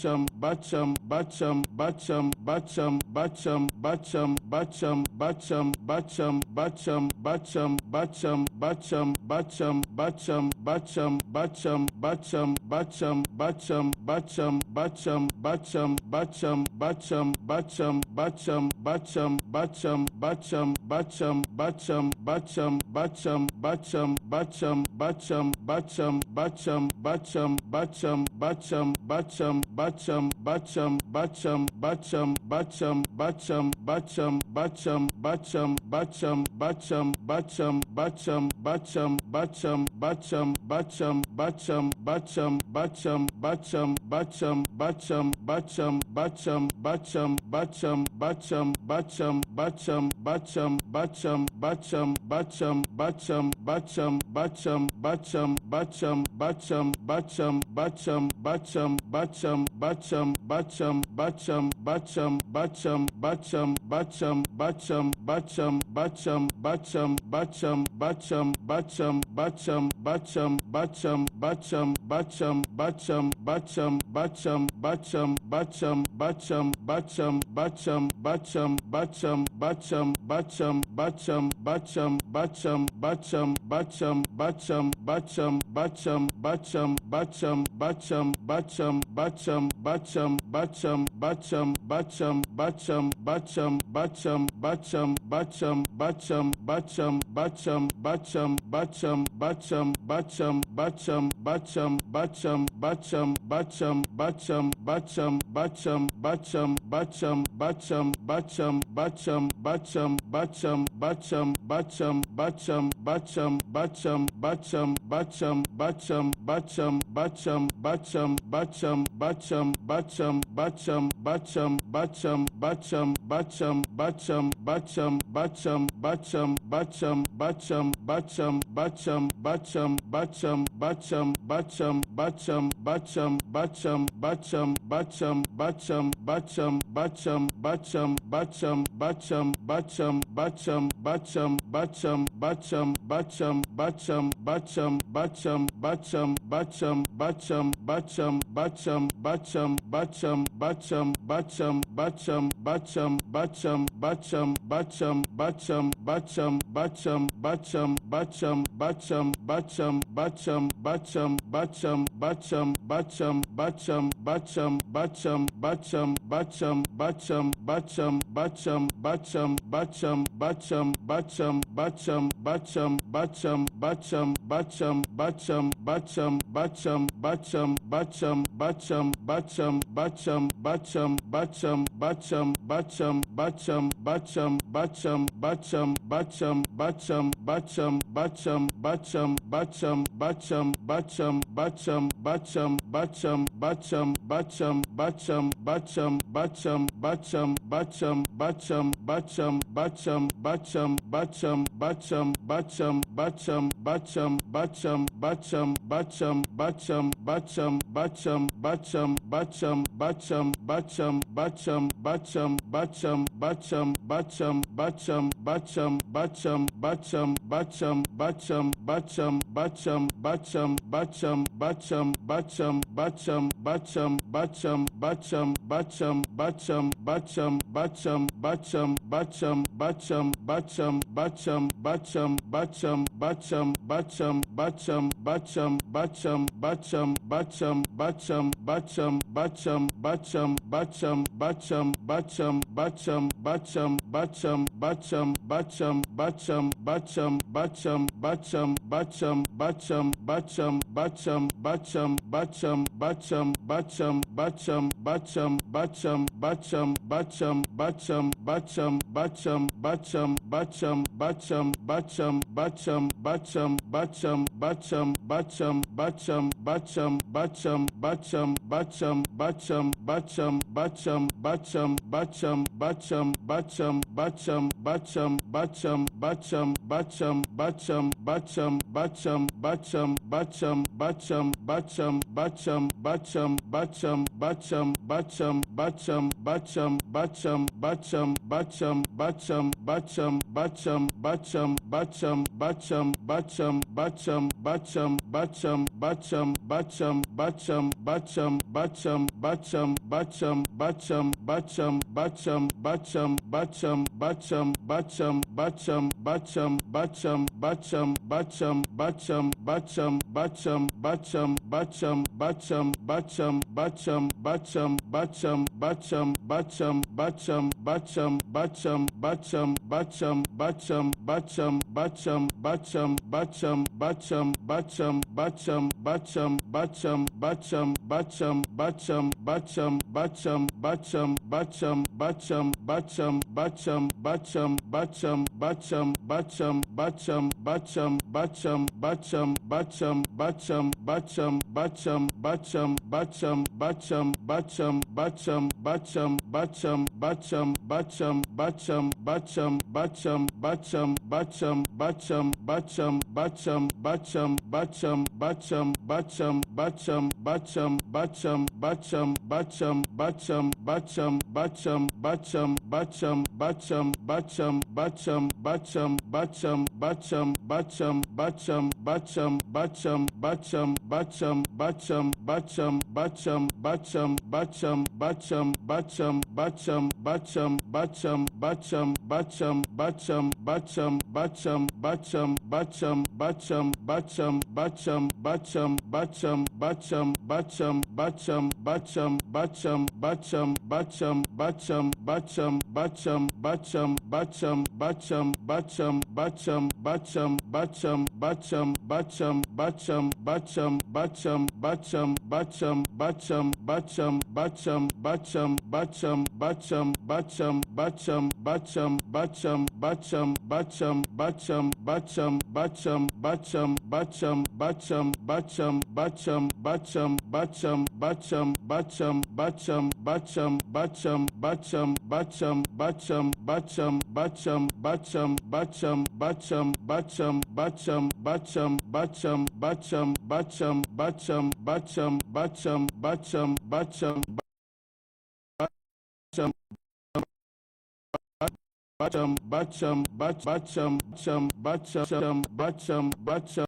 Bacham Bacham